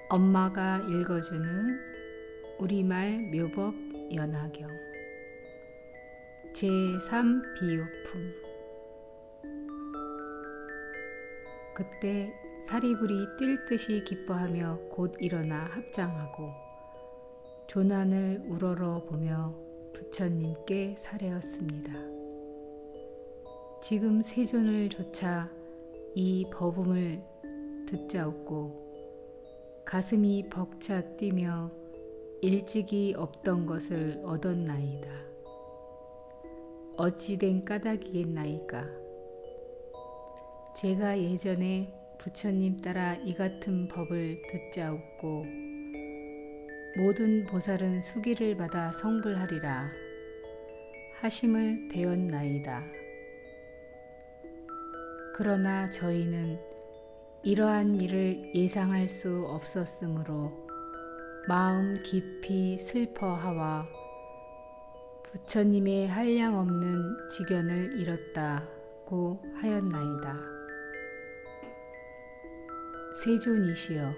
엄마가 읽어주는 우리말 묘법 연화경 제3 비유품. 그때 사리불이 뛸 듯이 기뻐하며 곧 일어나 합장하고 조난을 우러러 보며 부처님께 사례었습니다. 지금 세존을 조차 이 법음을 듣자옵고 가슴이 벅차 뛰며 일찍이 없던 것을 얻었나이다. 어찌 된 까닭이겠나이까. 제가 예전에 부처님 따라 이 같은 법을 듣자옵고 모든 보살은 수기를 받아 성불하리라 하심을 배웠나이다. 그러나 저희는 이러한 일을 예상할 수 없었으므로 마음 깊이 슬퍼하와 부처님의 한량없는 지견을 잃었다고 하였나이다. 세존이시여,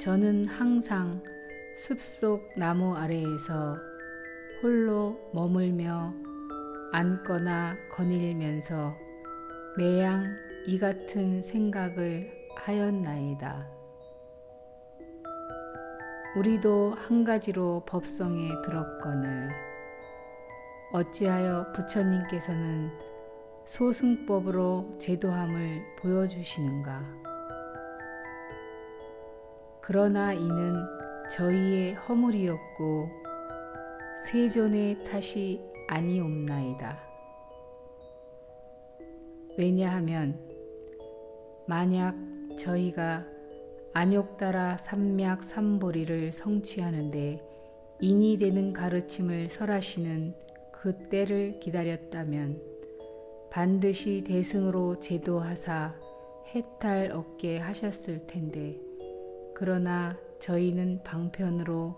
저는 항상 숲속 나무 아래에서 홀로 머물며 앉거나 거닐면서 매양 이 같은 생각을 하였나이다. 우리도 한 가지로 법성에 들었거늘 어찌하여 부처님께서는 소승법으로 제도함을 보여주시는가. 그러나 이는 저희의 허물이었고 세존의 탓이 아니옵나이다. 왜냐하면 만약 저희가 안욕따라 삼맥 삼보리를 성취하는데 인이 되는 가르침을 설하시는 그 때를 기다렸다면 반드시 대승으로 제도하사 해탈 얻게 하셨을 텐데, 그러나 저희는 방편으로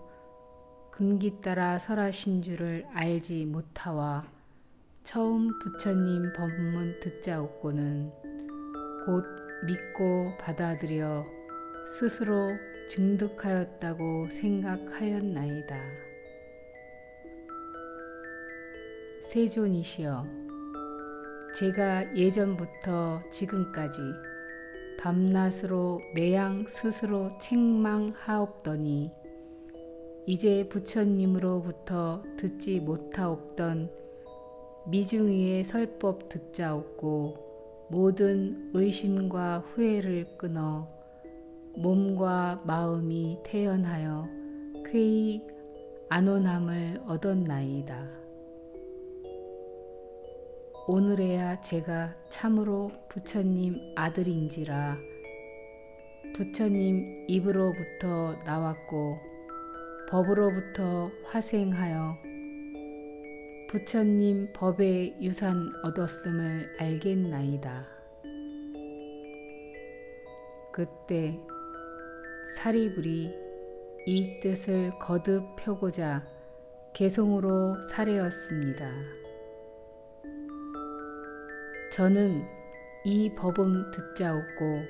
금기 따라 설하신 줄을 알지 못하와 처음 부처님 법문 듣자옵고는 곧 믿고 받아들여 스스로 증득하였다고 생각하였나이다. 세존이시여, 제가 예전부터 지금까지 밤낮으로 매양 스스로 책망하옵더니 이제 부처님으로부터 듣지 못하옵던 미중의의 설법 듣자옵고 모든 의심과 후회를 끊어 몸과 마음이 태연하여 쾌히 안온함을 얻었나이다. 오늘에야 제가 참으로 부처님 아들인지라 부처님 입으로부터 나왔고 법으로부터 화생하여 부처님 법의 유산 얻었음을 알겠나이다. 그때 사리불이 이 뜻을 거듭 펴고자 개송으로 사례었습니다. 저는 이 법음 듣자옵고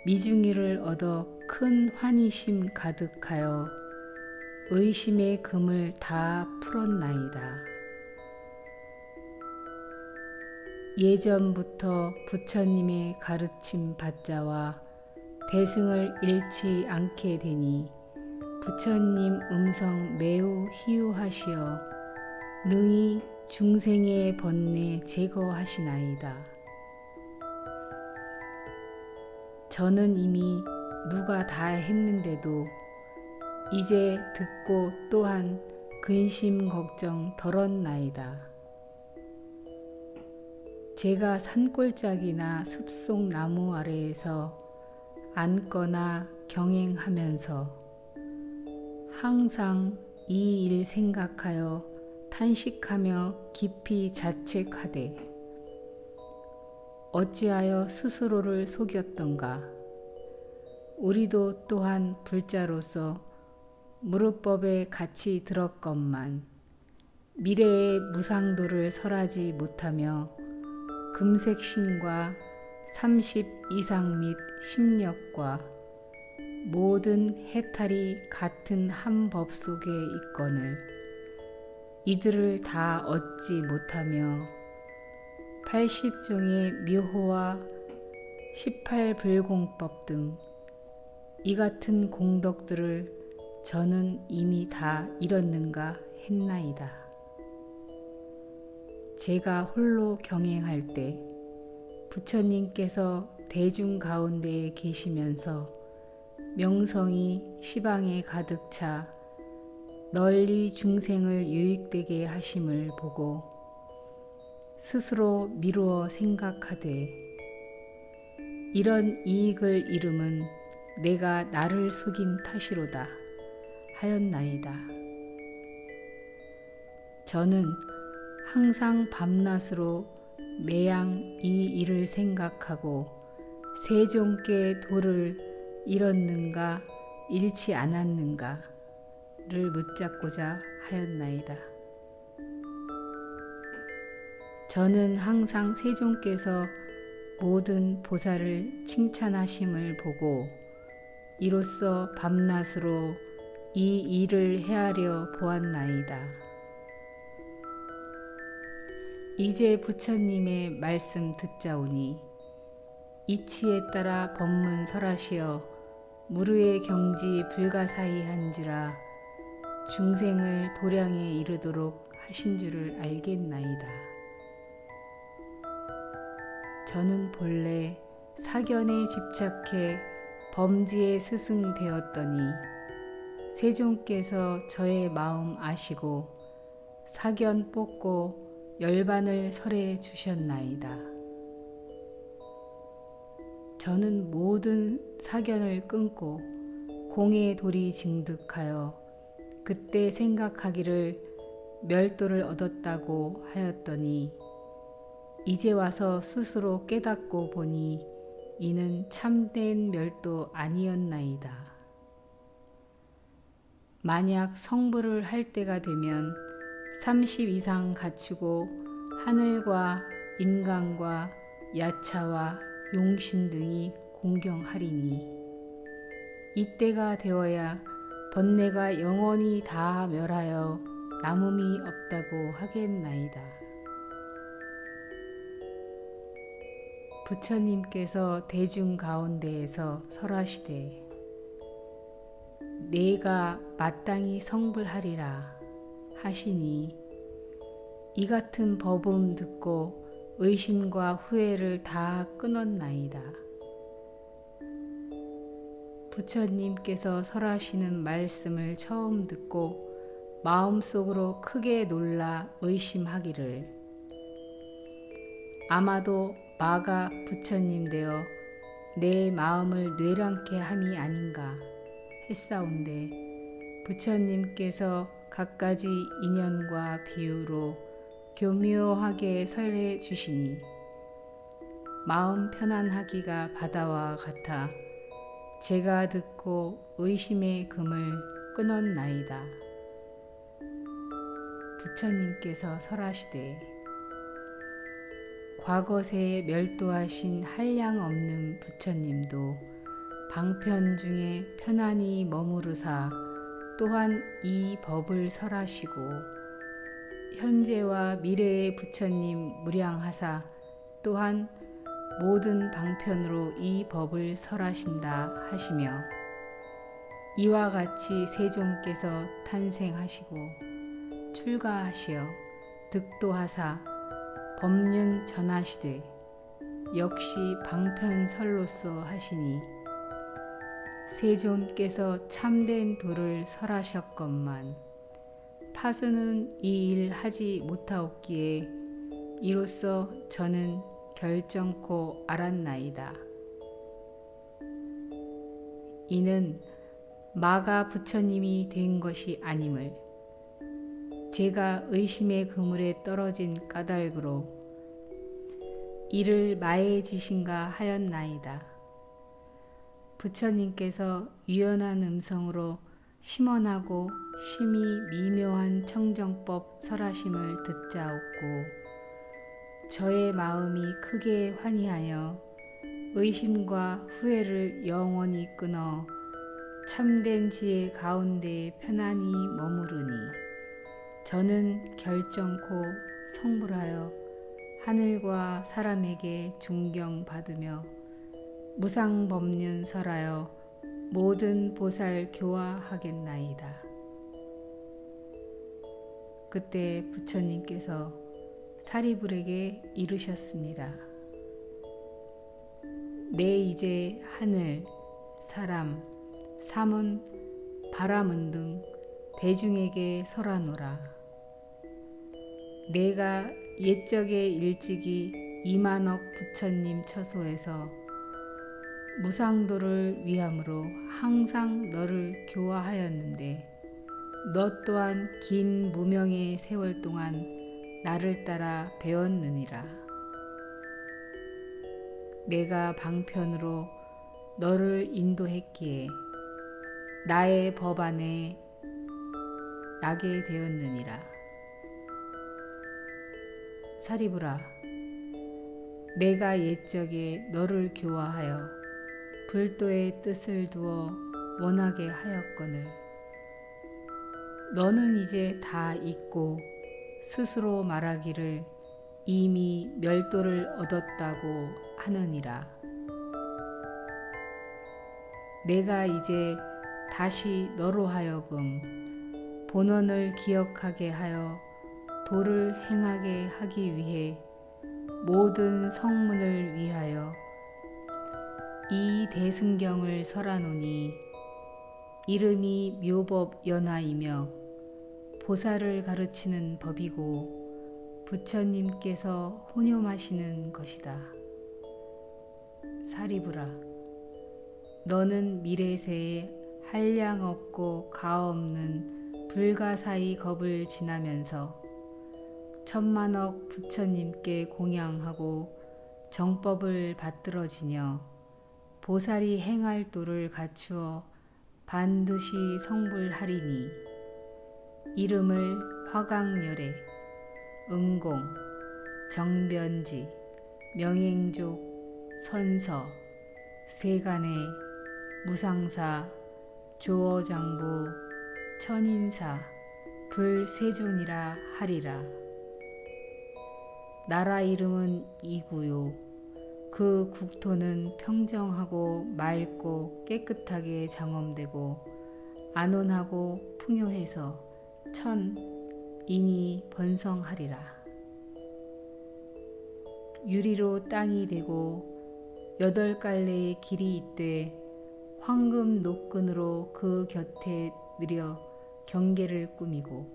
미중의를 얻어 큰 환희심 가득하여 의심의 금을 다 풀었나이다. 예전부터 부처님의 가르침 받자와 대승을 잃지 않게 되니 부처님 음성 매우 희유하시어 능히 중생의 번뇌 제거하시나이다. 저는 이미 누가 다 했는데도 이제 듣고 또한 근심 걱정 덜었나이다. 제가 산골짜기나 숲속 나무 아래에서 앉거나 경행하면서 항상 이 일 생각하여 탄식하며 깊이 자책하되 어찌하여 스스로를 속였던가. 우리도 또한 불자로서 무릇법에 같이 들었건만 미래의 무상도를 설하지 못하며 금색신과 30 이상 및 10력과 모든 해탈이 같은 한 법 속에 있거늘 이들을 다 얻지 못하며 80종의 묘호와 18불공법 등 이 같은 공덕들을 저는 이미 다 잃었는가 했나이다. 제가 홀로 경행할 때 부처님께서 대중 가운데에 계시면서 명성이 시방에 가득 차 널리 중생을 유익되게 하심을 보고 스스로 미루어 생각하되 이런 이익을 이름은 내가 나를 속인 탓이로다 하였나이다. 저는 항상 밤낮으로 매양 이 일을 생각하고 세종께 도를 잃었는가 잃지 않았는가를 묻잡고자 하였나이다. 저는 항상 세종께서 모든 보살을 칭찬하심을 보고 이로써 밤낮으로 이 일을 헤아려 보았나이다. 이제 부처님의 말씀 듣자오니 이치에 따라 법문 설하시어 무르의 경지 불가사의한지라 중생을 도량에 이르도록 하신 줄을 알겠나이다. 저는 본래 사견에 집착해 범지에 스승되었더니 세종께서 저의 마음 아시고 사견 뽑고 열반을 설해 주셨나이다. 저는 모든 사견을 끊고 공의 도리 증득하여 그때 생각하기를 멸도를 얻었다고 하였더니 이제 와서 스스로 깨닫고 보니 이는 참된 멸도 아니었나이다. 만약 성불을 할 때가 되면 30 이상 갖추고 하늘과 인간과 야차와 용신 등이 공경하리니 이때가 되어야 번뇌가 영원히 다 멸하여 남음이 없다고 하겠나이다. 부처님께서 대중 가운데에서 설하시되 내가 마땅히 성불하리라 하시니 이 같은 법음 듣고 의심과 후회를 다 끊었나이다. 부처님께서 설하시는 말씀을 처음 듣고 마음속으로 크게 놀라 의심하기를 아마도 마가 부처님 되어 내 마음을 뇌랑케 함이 아닌가 했사온데 부처님께서 갖가지 인연과 비유로 교묘하게 설해 주시니 마음 편안하기가 바다와 같아 제가 듣고 의심의 금을 끊었나이다. 부처님께서 설하시되 과거세에 멸도하신 한량없는 부처님도 방편 중에 편안히 머무르사 또한 이 법을 설하시고 현재와 미래의 부처님 무량하사 또한 모든 방편으로 이 법을 설하신다 하시며 이와 같이 세종께서 탄생하시고 출가하시어 득도하사 법륜 전하시되 역시 방편설로서 하시니 세존께서 참된 도를 설하셨건만 파수는 이 일 하지 못하옵기에 이로써 저는 결정코 알았나이다. 이는 마가 부처님이 된 것이 아님을 제가 의심의 그물에 떨어진 까닭으로 이를 마의 짓인가 하였나이다. 부처님께서 유연한 음성으로 심원하고 심히 미묘한 청정법 설하심을 듣자옵고 저의 마음이 크게 환희하여 의심과 후회를 영원히 끊어 참된 지혜 가운데 편안히 머무르니 저는 결정코 성불하여 하늘과 사람에게 존경받으며 무상법륜 설하여 모든 보살 교화하겠나이다. 그때 부처님께서 사리불에게 이르셨습니다. 내 이제 하늘, 사람, 삼은, 바람은 등 대중에게 설하노라. 내가 옛적에 일찍이 2만억 부처님 처소에서 무상도를 위함으로 항상 너를 교화하였는데 너 또한 긴 무명의 세월 동안 나를 따라 배웠느니라. 내가 방편으로 너를 인도했기에 나의 법 안에 나게 되었느니라. 사리불아, 내가 옛적에 너를 교화하여 불도의 뜻을 두어 원하게 하였거늘 너는 이제 다 잊고 스스로 말하기를 이미 멸도를 얻었다고 하느니라. 내가 이제 다시 너로 하여금 본원을 기억하게 하여 도를 행하게 하기 위해 모든 성문을 위하여 이 대승경을 설하노니 이름이 묘법연화이며 보살을 가르치는 법이고 부처님께서 혼용하시는 것이다. 사리불아, 너는 미래세에 한량 없고 가없는 불가사의 겁을 지나면서 천만억 부처님께 공양하고 정법을 받들어지며 보살이 행할 도를 갖추어 반드시 성불하리니 이름을 화강열애, 응공, 정변지, 명행족, 선서, 세간의, 무상사, 조어장부, 천인사, 불세존이라 하리라. 나라 이름은 이구요. 그 국토는 평정하고 맑고 깨끗하게 장엄되고 안온하고 풍요해서 인이 번성하리라. 유리로 땅이 되고 8갈래의 길이 있되 황금 노끈으로 그 곁에 느려 경계를 꾸미고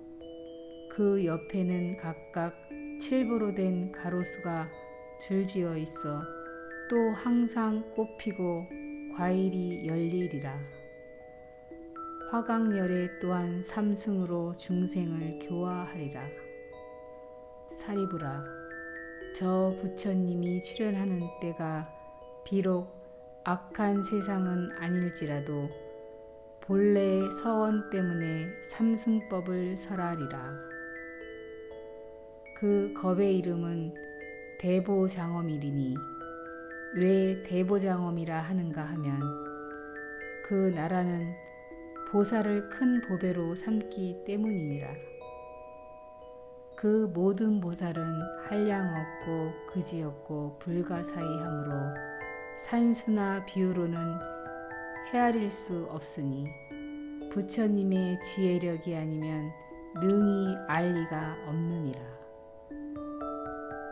그 옆에는 각각 7부로 된 가로수가 줄지어 있어 또 항상 꽃피고 과일이 열리리라. 화강열애 또한 삼승으로 중생을 교화하리라. 사리불아, 저 부처님이 출현하는 때가 비록 악한 세상은 아닐지라도 본래의 서원 때문에 삼승법을 설하리라. 그 겁의 이름은 대보장엄이리니 왜 대보장엄이라 하는가 하면 그 나라는 보살을 큰 보배로 삼기 때문이니라. 그 모든 보살은 한량 없고 그지없고 불가사의하므로 산수나 비유로는 헤아릴 수 없으니 부처님의 지혜력이 아니면 능히 알 리가 없느니라.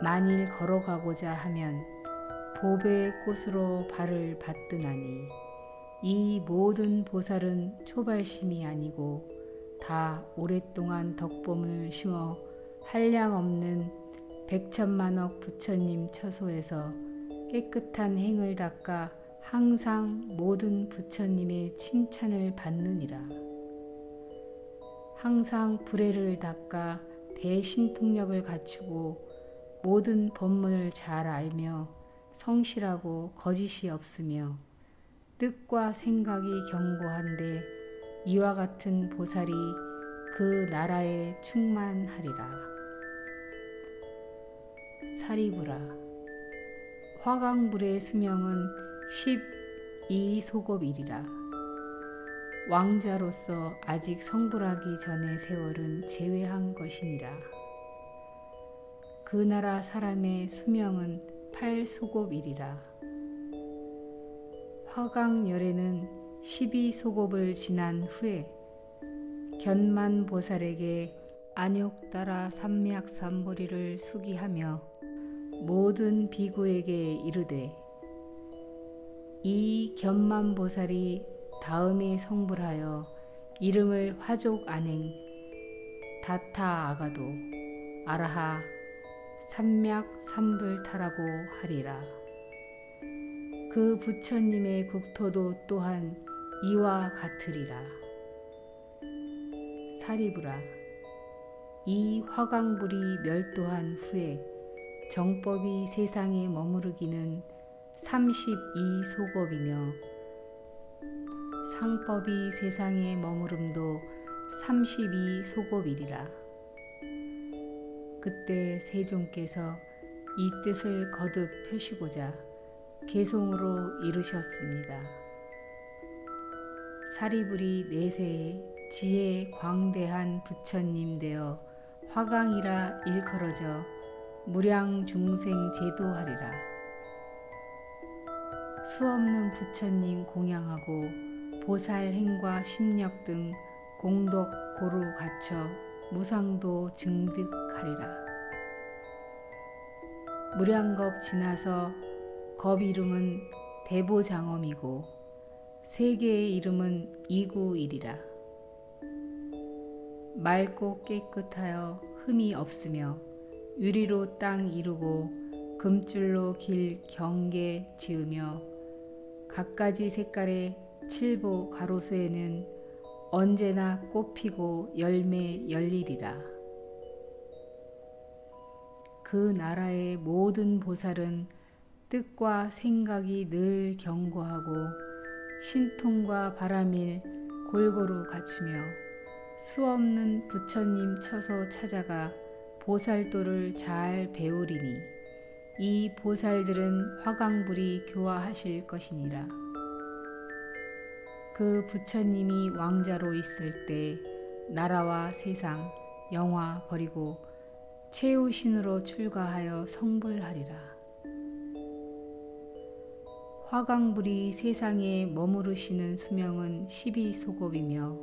만일 걸어가고자 하면 보배의 꽃으로 발을 받드나니 이 모든 보살은 초발심이 아니고 다 오랫동안 덕보문을 심어 한량 없는 100천만억 부처님 처소에서 깨끗한 행을 닦아 항상 모든 부처님의 칭찬을 받느니라. 항상 불애를 닦아 대신통력을 갖추고 모든 법문을 잘 알며 성실하고 거짓이 없으며 뜻과 생각이 견고한데 이와 같은 보살이 그 나라에 충만하리라. 사리불아, 화강불의 수명은 12소곱이리라. 왕자로서 아직 성불하기 전의 세월은 제외한 것이니라. 그 나라 사람의 수명은 8소곱이리라. 화강열에는 12소곱을 지난 후에 견만보살에게 안욕따라 삼맥삼보리를 수기하며 모든 비구에게 이르되, 이 견만보살이 다음에 성불하여 이름을 화족 안행 다타아가도 아라하 삼맥삼불타라고 하리라. 그 부처님의 국토도 또한 이와 같으리라. 사리부라. 이 화강불이 멸도한 후에 정법이 세상에 머무르기는 32소곱이며 상법이 세상에 머무름도 32소곱이리라. 그때 세존께서 이 뜻을 거듭 펴시고자 개송으로 이르셨습니다. 사리불이 내세에 지혜 광대한 부처님 되어 화강이라 일컬어져 무량 중생 제도하리라. 수없는 부처님 공양하고 보살행과 심력 등 공덕 고루 갖춰 무상도 증득하리라. 무량겁 지나서 겁 이름은 대보장엄이고 세계의 이름은 이구이리라. 맑고 깨끗하여 흠이 없으며 유리로 땅 이루고 금줄로 길 경계 지으며 갖가지 색깔의 칠보 가로수에는 언제나 꽃피고 열매 열리리라. 그 나라의 모든 보살은 뜻과 생각이 늘 견고하고 신통과 바람일 골고루 갖추며 수없는 부처님 처소 찾아가 보살도를 잘 배우리니 이 보살들은 화강불이 교화하실 것이니라. 그 부처님이 왕자로 있을 때 나라와 세상, 영화 버리고 최우신으로 출가하여 성불하리라. 화강불이 세상에 머무르시는 수명은 12소곱이며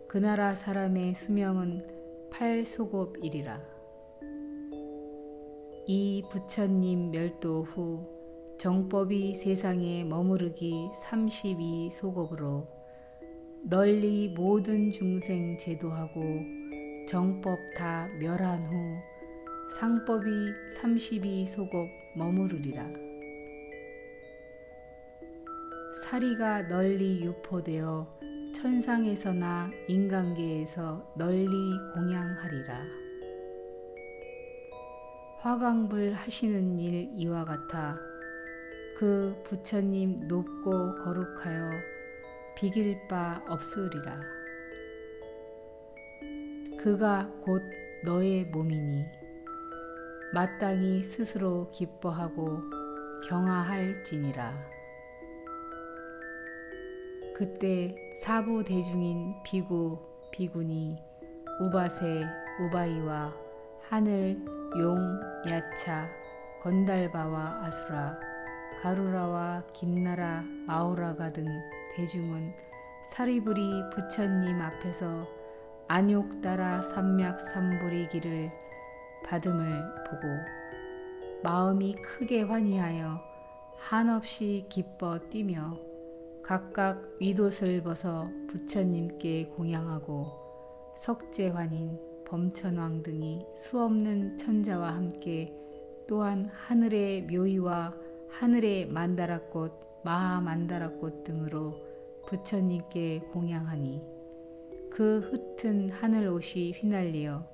그 나라 사람의 수명은 8소곱이리라. 이 부처님 멸도 후 정법이 세상에 머무르기 32소곱으로 널리 모든 중생 제도하고 정법 다 멸한 후 상법이 32소곱 머무르리라. 사리가 널리 유포되어 천상에서나 인간계에서 널리 공양하리라. 화강불 하시는 일 이와 같아 그 부처님 높고 거룩하여 비길 바 없으리라. 그가 곧 너의 몸이니 마땅히 스스로 기뻐하고 경화할지니라. 그때 사부 대중인 비구, 비구니, 우바세, 우바이와 하늘, 용, 야차, 건달바와 아수라, 가루라와 김나라, 마오라가 등 대중은 사리불이 부처님 앞에서 안욕따라 삼맥삼보리 길을 받음을 보고 마음이 크게 환희하여 한없이 기뻐 뛰며 각각 윗옷을 벗어 부처님께 공양하고 석재환인 범천왕 등이 수없는 천자와 함께 또한 하늘의 묘위와 하늘의 만다라꽃, 마하만다라꽃 등으로 부처님께 공양하니 그 흩은 하늘옷이 휘날리어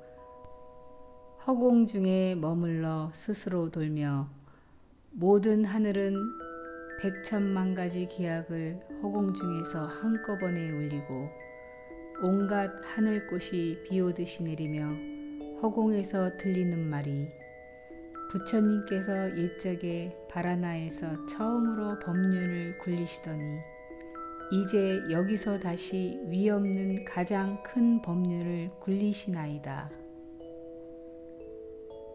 허공 중에 머물러 스스로 돌며 모든 하늘은 백천만 가지 기약을 허공 중에서 한꺼번에 울리고 온갖 하늘꽃이 비오듯이 내리며 허공에서 들리는 말이 부처님께서 옛적에 바라나에서 처음으로 법륜을 굴리시더니 이제 여기서 다시 위없는 가장 큰 법률을 굴리시나이다.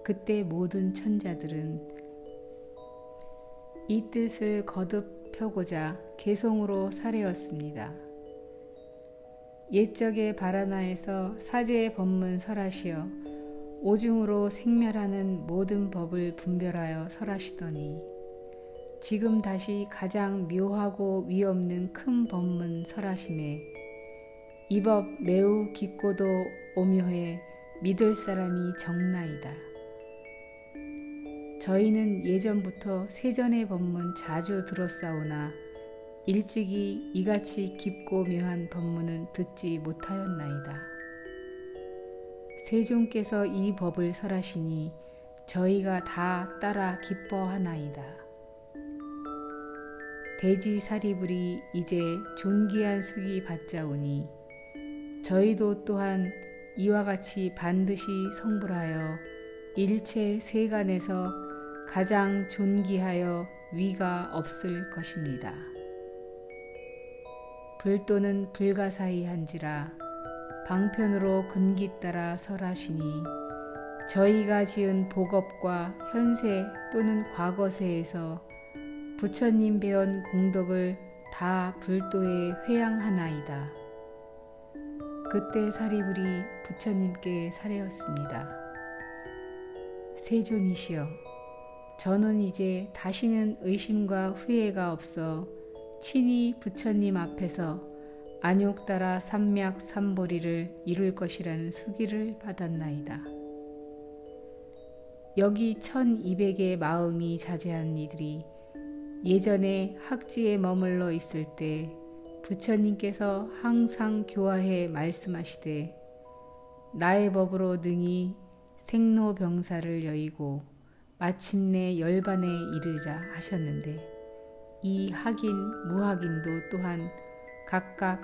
그때 모든 천자들은 이 뜻을 거듭 펴고자 개송으로 사례었습니다. 옛적의 바라나에서 사제의 법문 설하시어 오중으로 생멸하는 모든 법을 분별하여 설하시더니 지금 다시 가장 묘하고 위없는 큰 법문 설하심에 이 법 매우 깊고도 오묘해 믿을 사람이 적나이다. 저희는 예전부터 세전의 법문 자주 들었사오나 일찍이 이같이 깊고 묘한 법문은 듣지 못하였나이다. 세존께서 이 법을 설하시니 저희가 다 따라 기뻐하나이다. 대지사리불이 이제 존귀한 숙이 받자오니 저희도 또한 이와 같이 반드시 성불하여 일체 세간에서 가장 존귀하여 위가 없을 것입니다. 불도는 불가사의한지라 방편으로 근기 따라 설하시니 저희가 지은 복업과 현세 또는 과거세에서 부처님 배운 공덕을 다 불도에 회양하나이다. 그때 사리불이 부처님께 사례었습니다. 세존이시여, 저는 이제 다시는 의심과 후회가 없어 친히 부처님 앞에서 안욕따라 삼맥 삼보리를 이룰 것이라는 수기를 받았나이다. 여기 1200의 마음이 자제한 이들이 예전에 학지에 머물러 있을 때 부처님께서 항상 교화해 말씀하시되 나의 법으로 능히 생로병사를 여의고 마침내 열반에 이르리라 하셨는데 이 학인, 무학인도 또한 각각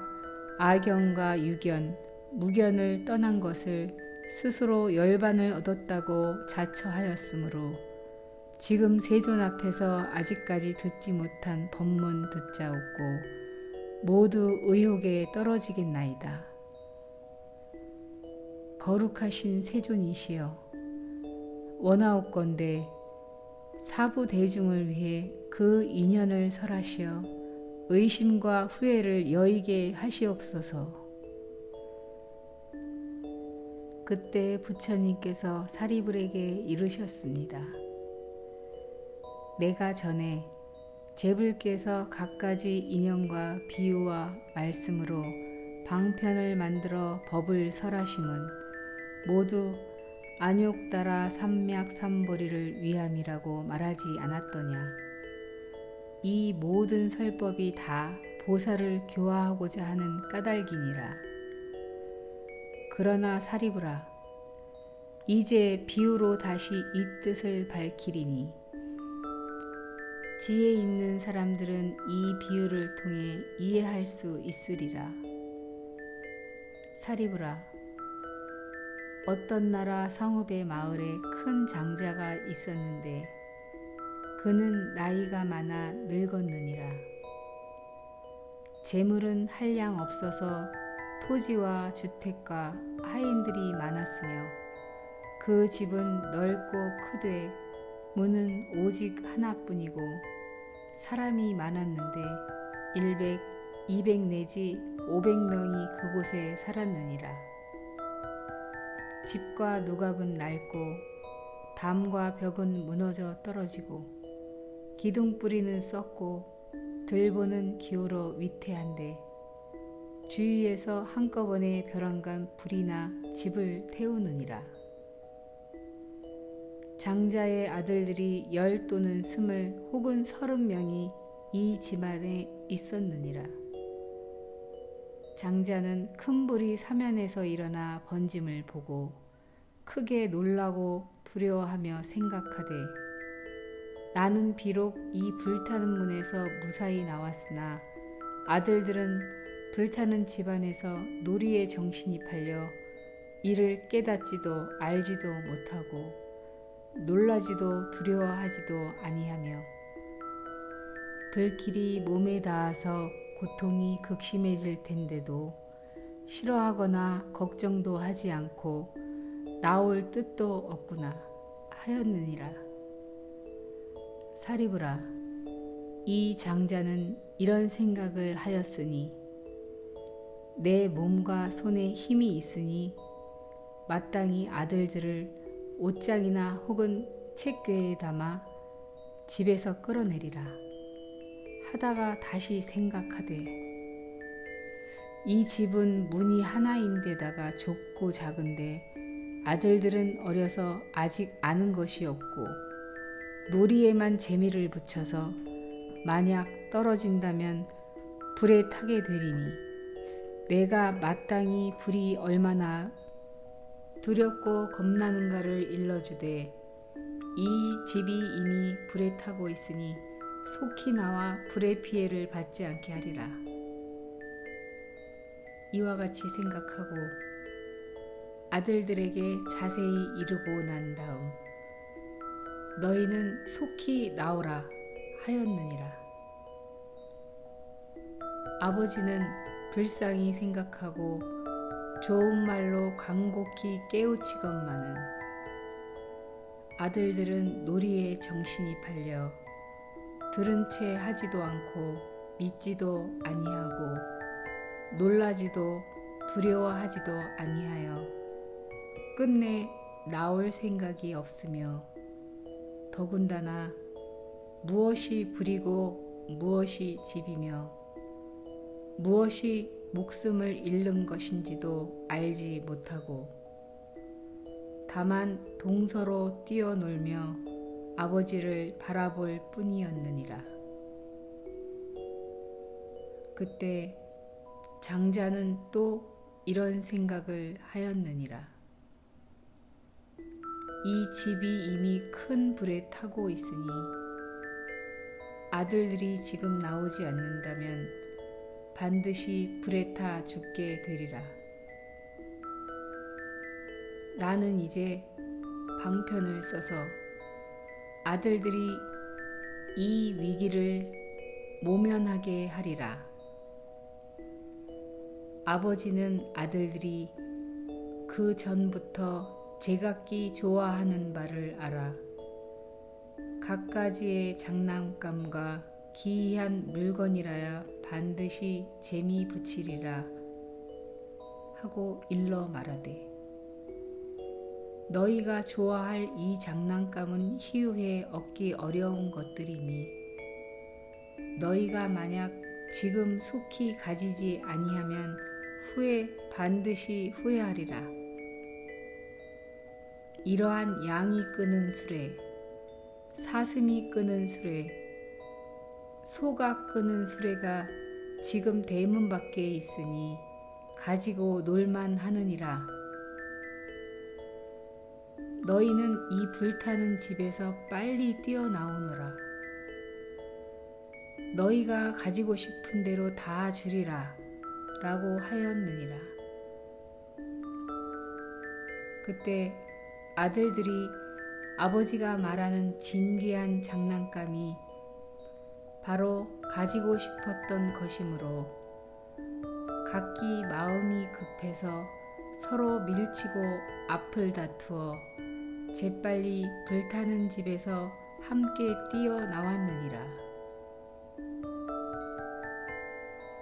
아견과 유견, 무견을 떠난 것을 스스로 열반을 얻었다고 자처하였으므로 지금 세존 앞에서 아직까지 듣지 못한 법문 듣자옵고 모두 의혹에 떨어지겠나이다. 거룩하신 세존이시여, 원하옵건대 사부 대중을 위해 그 인연을 설하시어 의심과 후회를 여의게 하시옵소서. 그때 부처님께서 사리불에게 이르셨습니다. 내가 전에 제불께서 갖가지 인연과 비유와 말씀으로 방편을 만들어 법을 설하심은 모두 안욕따라 삼맥 삼보리를 위함이라고 말하지 않았더냐. 이 모든 설법이 다 보살을 교화하고자 하는 까닭이니라. 그러나 사리불아, 이제 비유로 다시 이 뜻을 밝히리니 지혜 있는 사람들은 이 비유를 통해 이해할 수 있으리라. 사리불아, 어떤 나라 성읍의 마을에 큰 장자가 있었는데 그는 나이가 많아 늙었느니라. 재물은 한량 없어서 토지와 주택과 하인들이 많았으며 그 집은 넓고 크되 문은 오직 하나뿐이고 사람이 많았는데 100, 200 내지 500명이 그곳에 살았느니라. 집과 누각은 낡고 담과 벽은 무너져 떨어지고 기둥뿌리는 썩고 들보는 기울어 위태한데 주위에서 한꺼번에 벼랑간 불이나 집을 태우느니라. 장자의 아들들이 10 또는 20 혹은 30명이 이 집안에 있었느니라. 장자는 큰 불이 사면에서 일어나 번짐을 보고 크게 놀라고 두려워하며 생각하되 나는 비록 이 불타는 문에서 무사히 나왔으나 아들들은 불타는 집안에서 놀이에 정신이 팔려 이를 깨닫지도 알지도 못하고 놀라지도 두려워하지도 아니하며 불길이 몸에 닿아서 고통이 극심해질 텐데도 싫어하거나 걱정도 하지 않고 나올 뜻도 없구나 하였느니라. 사리부라, 이 장자는 이런 생각을 하였으니 내 몸과 손에 힘이 있으니 마땅히 아들들을 옷장이나 혹은 책궤에 담아 집에서 끌어내리라 하다가 다시 생각하되, 이 집은 문이 하나인데다가 좁고 작은데 아들들은 어려서 아직 아는 것이 없고 놀이에만 재미를 붙여서 만약 떨어진다면 불에 타게 되리니 내가 마땅히 불이 얼마나 두렵고 겁나는가를 일러주되, 이 집이 이미 불에 타고 있으니 속히 나와 불의 피해를 받지 않게 하리라. 이와 같이 생각하고 아들들에게 자세히 이르고 난 다음 너희는 속히 나오라 하였느니라. 아버지는 불쌍히 생각하고 좋은 말로 간곡히 깨우치건만은 아들들은 놀이에 정신이 팔려 들은 채 하지도 않고 믿지도 아니하고 놀라지도 두려워하지도 아니하여 끝내 나올 생각이 없으며, 더군다나 무엇이 불이고 무엇이 집이며 무엇이 목숨을 잃는 것인지도 알지 못하고 다만 동서로 뛰어놀며 아버지를 바라볼 뿐이었느니라. 그때 장자는 또 이런 생각을 하였느니라. 이 집이 이미 큰 불에 타고 있으니 아들들이 지금 나오지 않는다면 반드시 불에 타 죽게 되리라. 나는 이제 방편을 써서 아들들이 이 위기를 모면하게 하리라. 아버지는 아들들이 그 전부터 제각기 좋아하는 바를 알아 갖가지의 장난감과 기이한 물건이라야 반드시 재미 붙이리라 하고 일러 말하되, 너희가 좋아할 이 장난감은 희유해 얻기 어려운 것들이니 너희가 만약 지금 속히 가지지 아니하면 후에 반드시 후회하리라. 이러한 양이 끄는 수레, 사슴이 끄는 수레, 소가 끄는 수레가 지금 대문 밖에 있으니 가지고 놀만 하느니라. 너희는 이 불타는 집에서 빨리 뛰어나오너라. 너희가 가지고 싶은 대로 다 주리라 라고 하였느니라. 그때 아들들이 아버지가 말하는 진귀한 장난감이 바로 가지고 싶었던 것이므로 각기 마음이 급해서 서로 밀치고 앞을 다투어 재빨리 불타는 집에서 함께 뛰어나왔느니라.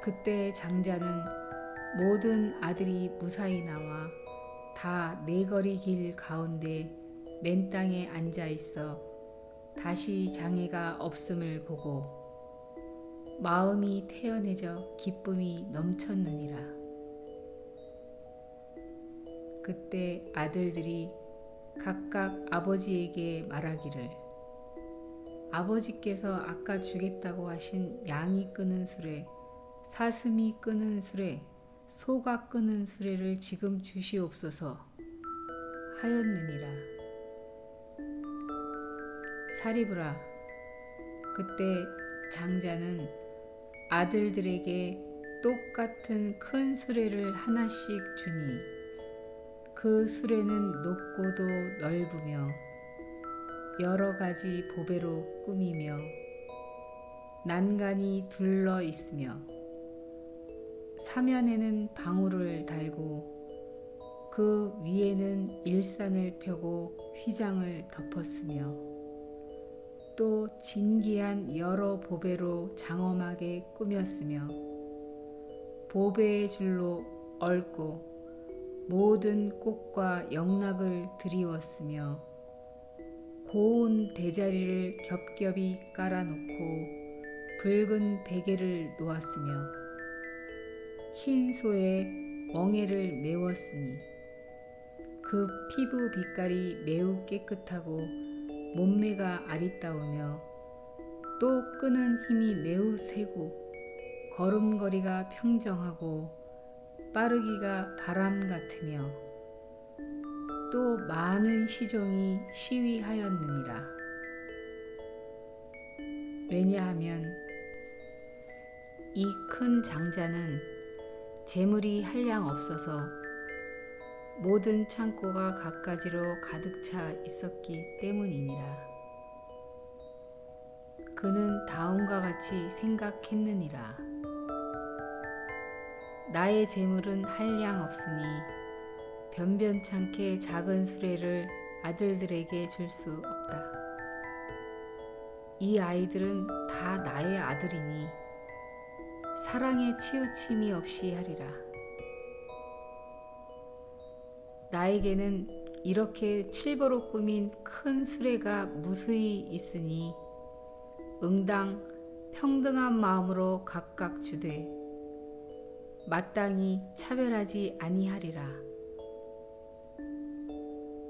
그때 장자는 모든 아들이 무사히 나와 다 네거리 길 가운데 맨 땅에 앉아 있어 다시 장애가 없음을 보고 마음이 태연해져 기쁨이 넘쳤느니라. 그때 아들들이 각각 아버지에게 말하기를, 아버지께서 아까 주겠다고 하신 양이 끄는 수레, 사슴이 끄는 수레, 소가 끄는 수레를 지금 주시옵소서 하였느니라. 사리부라, 그때 장자는 아들들에게 똑같은 큰 수레를 하나씩 주니 그 수레는 높고도 넓으며 여러 가지 보배로 꾸미며 난간이 둘러 있으며 사면에는 방울을 달고 그 위에는 일산을 펴고 휘장을 덮었으며 또 진기한 여러 보배로 장엄하게 꾸몄으며 보배의 줄로 얽고 모든 꽃과 영락을 드리웠으며 고운 대자리를 겹겹이 깔아놓고 붉은 베개를 놓았으며 흰 소에 멍에를 메웠으니 그 피부 빛깔이 매우 깨끗하고 몸매가 아리따우며 또 끄는 힘이 매우 세고 걸음걸이가 평정하고 빠르기가 바람 같으며 또 많은 시종이 시위하였느니라. 왜냐하면 이 큰 장자는 재물이 한량 없어서 모든 창고가 갖가지로 가득 차 있었기 때문이니라. 그는 다음과 같이 생각했느니라. 나의 재물은 한량 없으니 변변찮게 작은 수레를 아들들에게 줄 수 없다. 이 아이들은 다 나의 아들이니 사랑에 치우침이 없이 하리라. 나에게는 이렇게 칠보로 꾸민 큰 수레가 무수히 있으니 응당 평등한 마음으로 각각 주되 마땅히 차별하지 아니하리라.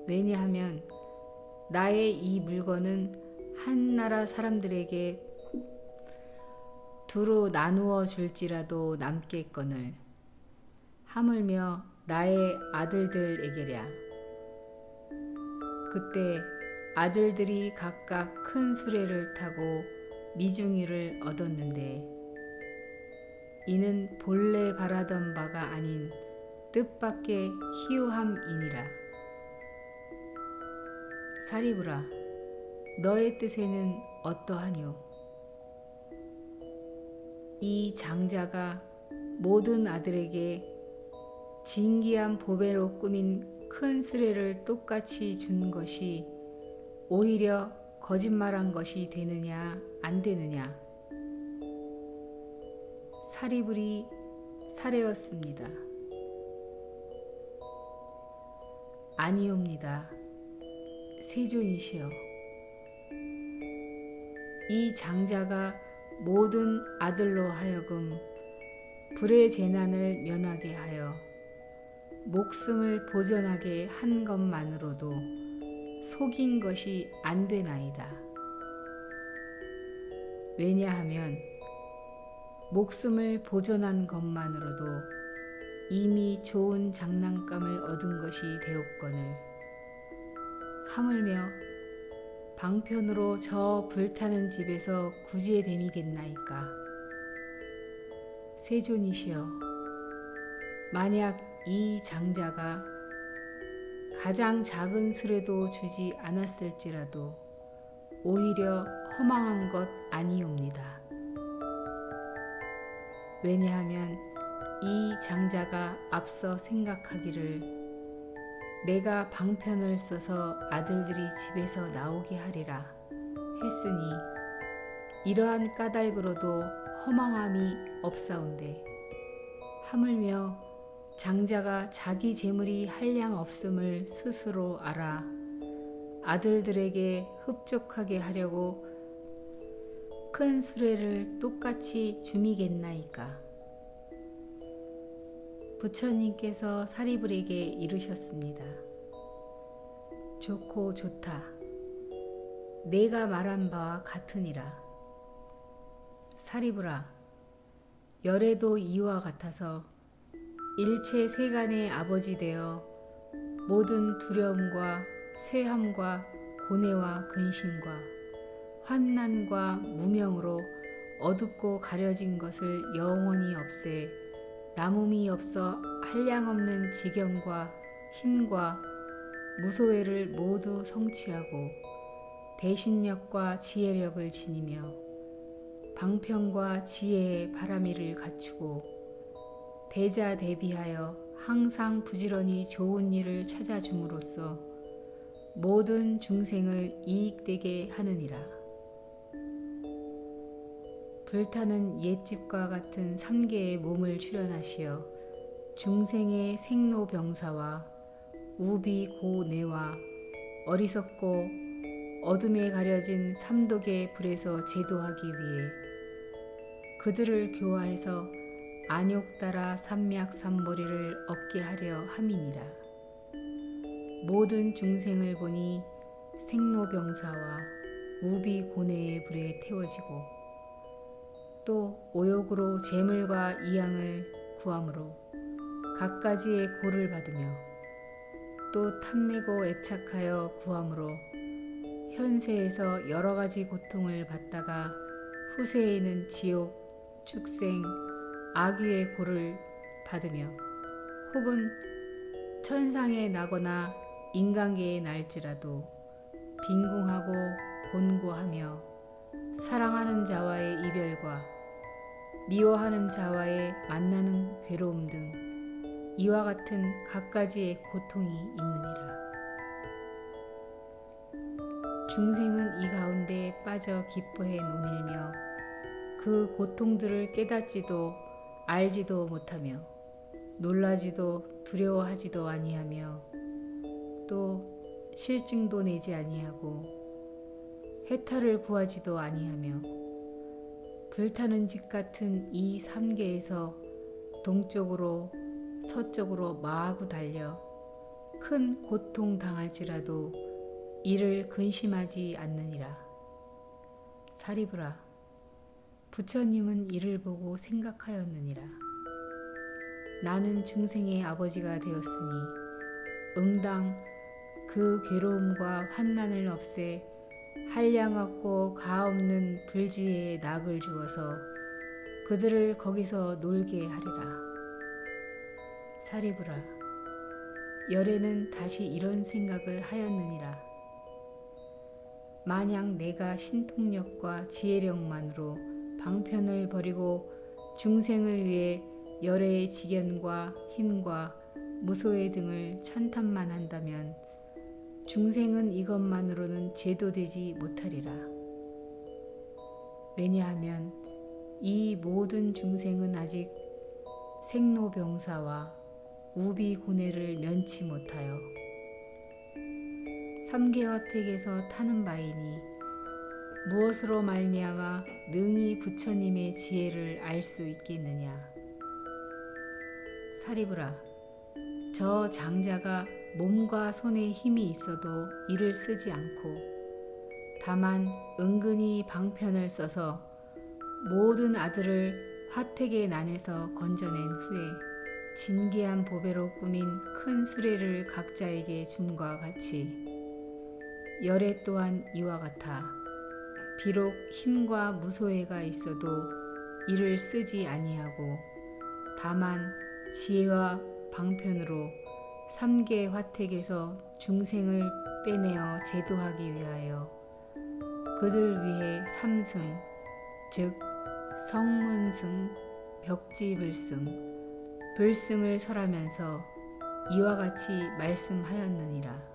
왜냐하면 나의 이 물건은 한 나라 사람들에게 두루 나누어 줄지라도 남겠거늘 하물며 나의 아들들에게랴. 그때 아들들이 각각 큰 수레를 타고 미중이를 얻었는데 이는 본래 바라던 바가 아닌 뜻밖의 희우함이니라. 사리브라, 너의 뜻에는 어떠하뇨? 이 장자가 모든 아들에게 진기한 보배로 꾸민 큰 수레를 똑같이 준 것이 오히려 거짓말한 것이 되느냐 안 되느냐? 사리불이 사례였습니다. 아니옵니다. 세존이시여, 이 장자가 모든 아들로 하여금 불의 재난을 면하게 하여 목숨을 보전하게 한 것만으로도 속인 것이 안 되나이다. 왜냐하면 목숨을 보전한 것만으로도 이미 좋은 장난감을 얻은 것이 되었거늘 하물며 방편으로 저 불타는 집에서 구제됨이겠나이까. 세존이시여, 만약 이 장자가 가장 작은 수레도 주지 않았을지라도 오히려 허망한 것 아니옵니다. 왜냐하면 이 장자가 앞서 생각하기를 내가 방편을 써서 아들들이 집에서 나오게 하리라 했으니 이러한 까닭으로도 허망함이 없사온데 하물며 장자가 자기 재물이 한량 없음을 스스로 알아 아들들에게 흡족하게 하려고 큰 수레를 똑같이 주미겠나이까. 부처님께서 사리불에게 이르셨습니다. 좋고 좋다. 내가 말한 바와 같으니라. 사리불아, 열애도 이와 같아서 일체 세간의 아버지 되어 모든 두려움과 쇠함과 고뇌와 근심과 환난과 무명으로 어둡고 가려진 것을 영원히 없애 남음이 없어 한량없는 지경과 힘과 무소회를 모두 성취하고 대신력과 지혜력을 지니며 방편과 지혜의 바라미를 갖추고 대자 대비하여 항상 부지런히 좋은 일을 찾아줌으로써 모든 중생을 이익되게 하느니라. 불타는 옛집과 같은 삼계의 몸을 출연하시어 중생의 생로병사와 우비고뇌와 어리석고 어둠에 가려진 삼독의 불에서 제도하기 위해 그들을 교화해서 안욕따라 삼맥삼보리를 얻게 하려 함이니라. 모든 중생을 보니 생로병사와 우비고뇌의 불에 태워지고 또 오욕으로 재물과 이양을 구함으로 갖가지의 고를 받으며 또 탐내고 애착하여 구함으로 현세에서 여러 가지 고통을 받다가 후세에는 지옥, 축생, 악귀의 고를 받으며 혹은 천상에 나거나 인간계에 날지라도 빈궁하고 곤고하며 사랑하는 자와의 이별과 미워하는 자와의 만나는 괴로움 등 이와 같은 갖가지의 고통이 있느니라. 중생은 이 가운데 빠져 기뻐해 논일며 그 고통들을 깨닫지도 알지도 못하며 놀라지도 두려워하지도 아니하며 또 실증도 내지 아니하고 해탈을 구하지도 아니하며 불타는 집 같은 이 삼계에서 동쪽으로 서쪽으로 마구 달려 큰 고통 당할지라도 이를 근심하지 않느니라. 사리부라, 부처님은 이를 보고 생각하였느니라. 나는 중생의 아버지가 되었으니 응당 그 괴로움과 환난을 없애 한량없고 가없는 불지혜의 낙을 주어서 그들을 거기서 놀게 하리라. 사리부라, 열에는 다시 이런 생각을 하였느니라. 만약 내가 신통력과 지혜력만으로 방편을 버리고 중생을 위해 열애의 지견과 힘과 무소의 등을 찬탄만 한다면 중생은 이것만으로는 제도되지 못하리라. 왜냐하면 이 모든 중생은 아직 생로병사와 우비고뇌를 면치 못하여 삼계화택에서 타는 바이니 무엇으로 말미암아 능히 부처님의 지혜를 알 수 있겠느냐. 사리부라, 저 장자가 몸과 손에 힘이 있어도 이를 쓰지 않고 다만 은근히 방편을 써서 모든 아들을 화택의 난에서 건져낸 후에 진귀한 보배로 꾸민 큰 수레를 각자에게 줌과 같이 열애 또한 이와 같아 비록 힘과 무소해가 있어도 이를 쓰지 아니하고 다만 지혜와 방편으로 삼계 화택에서 중생을 빼내어 제도하기 위하여 그들 위해 삼승 즉 성문승, 벽지불승, 불승을 설하면서 이와 같이 말씀하였느니라.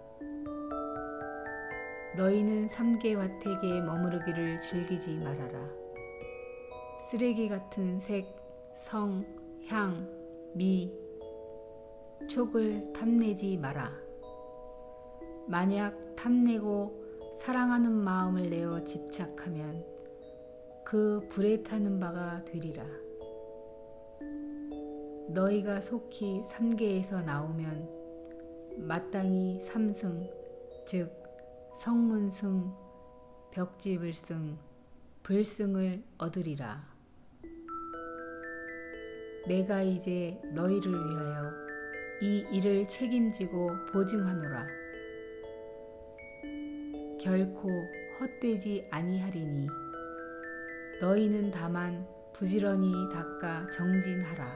너희는 삼계화택에 머무르기를 즐기지 말아라. 쓰레기 같은 색, 성, 향, 미, 촉을 탐내지 마라. 만약 탐내고 사랑하는 마음을 내어 집착하면 그 불에 타는 바가 되리라. 너희가 속히 삼계에서 나오면 마땅히 삼승, 즉 성문승, 벽지불승, 불승을 얻으리라. 내가 이제 너희를 위하여 이 일을 책임지고 보증하노라. 결코 헛되지 아니하리니 너희는 다만 부지런히 닦아 정진하라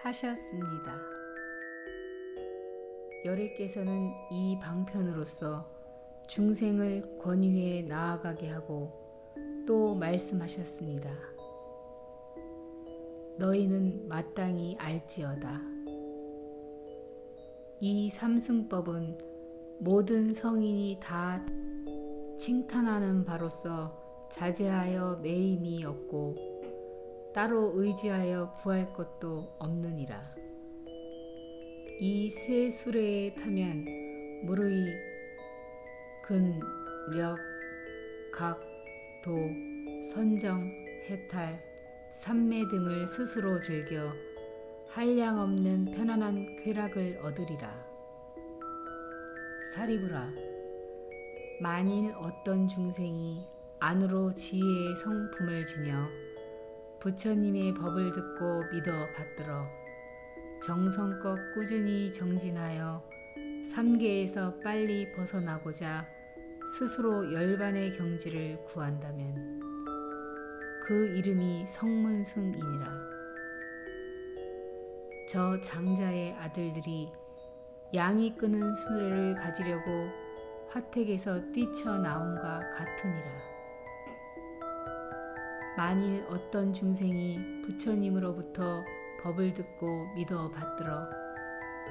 하셨습니다. 열애께서는 이 방편으로서 중생을 권유해 나아가게 하고 또 말씀하셨습니다. 너희는 마땅히 알지어다. 이 삼승법은 모든 성인이 다 칭탄하는 바로서 자제하여 매임이 없고 따로 의지하여 구할 것도 없느니라. 이 세 수레에 타면 무르이 근, 력, 각, 도, 선정, 해탈, 삼매 등을 스스로 즐겨 한량없는 편안한 쾌락을 얻으리라. 사리부라, 만일 어떤 중생이 안으로 지혜의 성품을 지녀 부처님의 법을 듣고 믿어 받들어 정성껏 꾸준히 정진하여 삼계에서 빨리 벗어나고자 스스로 열반의 경지를 구한다면 그 이름이 성문승이니라. 저 장자의 아들들이 양이 끄는 수레를 가지려고 화택에서 뛰쳐나온과 같으니라. 만일 어떤 중생이 부처님으로부터 법을 듣고 믿어 받들어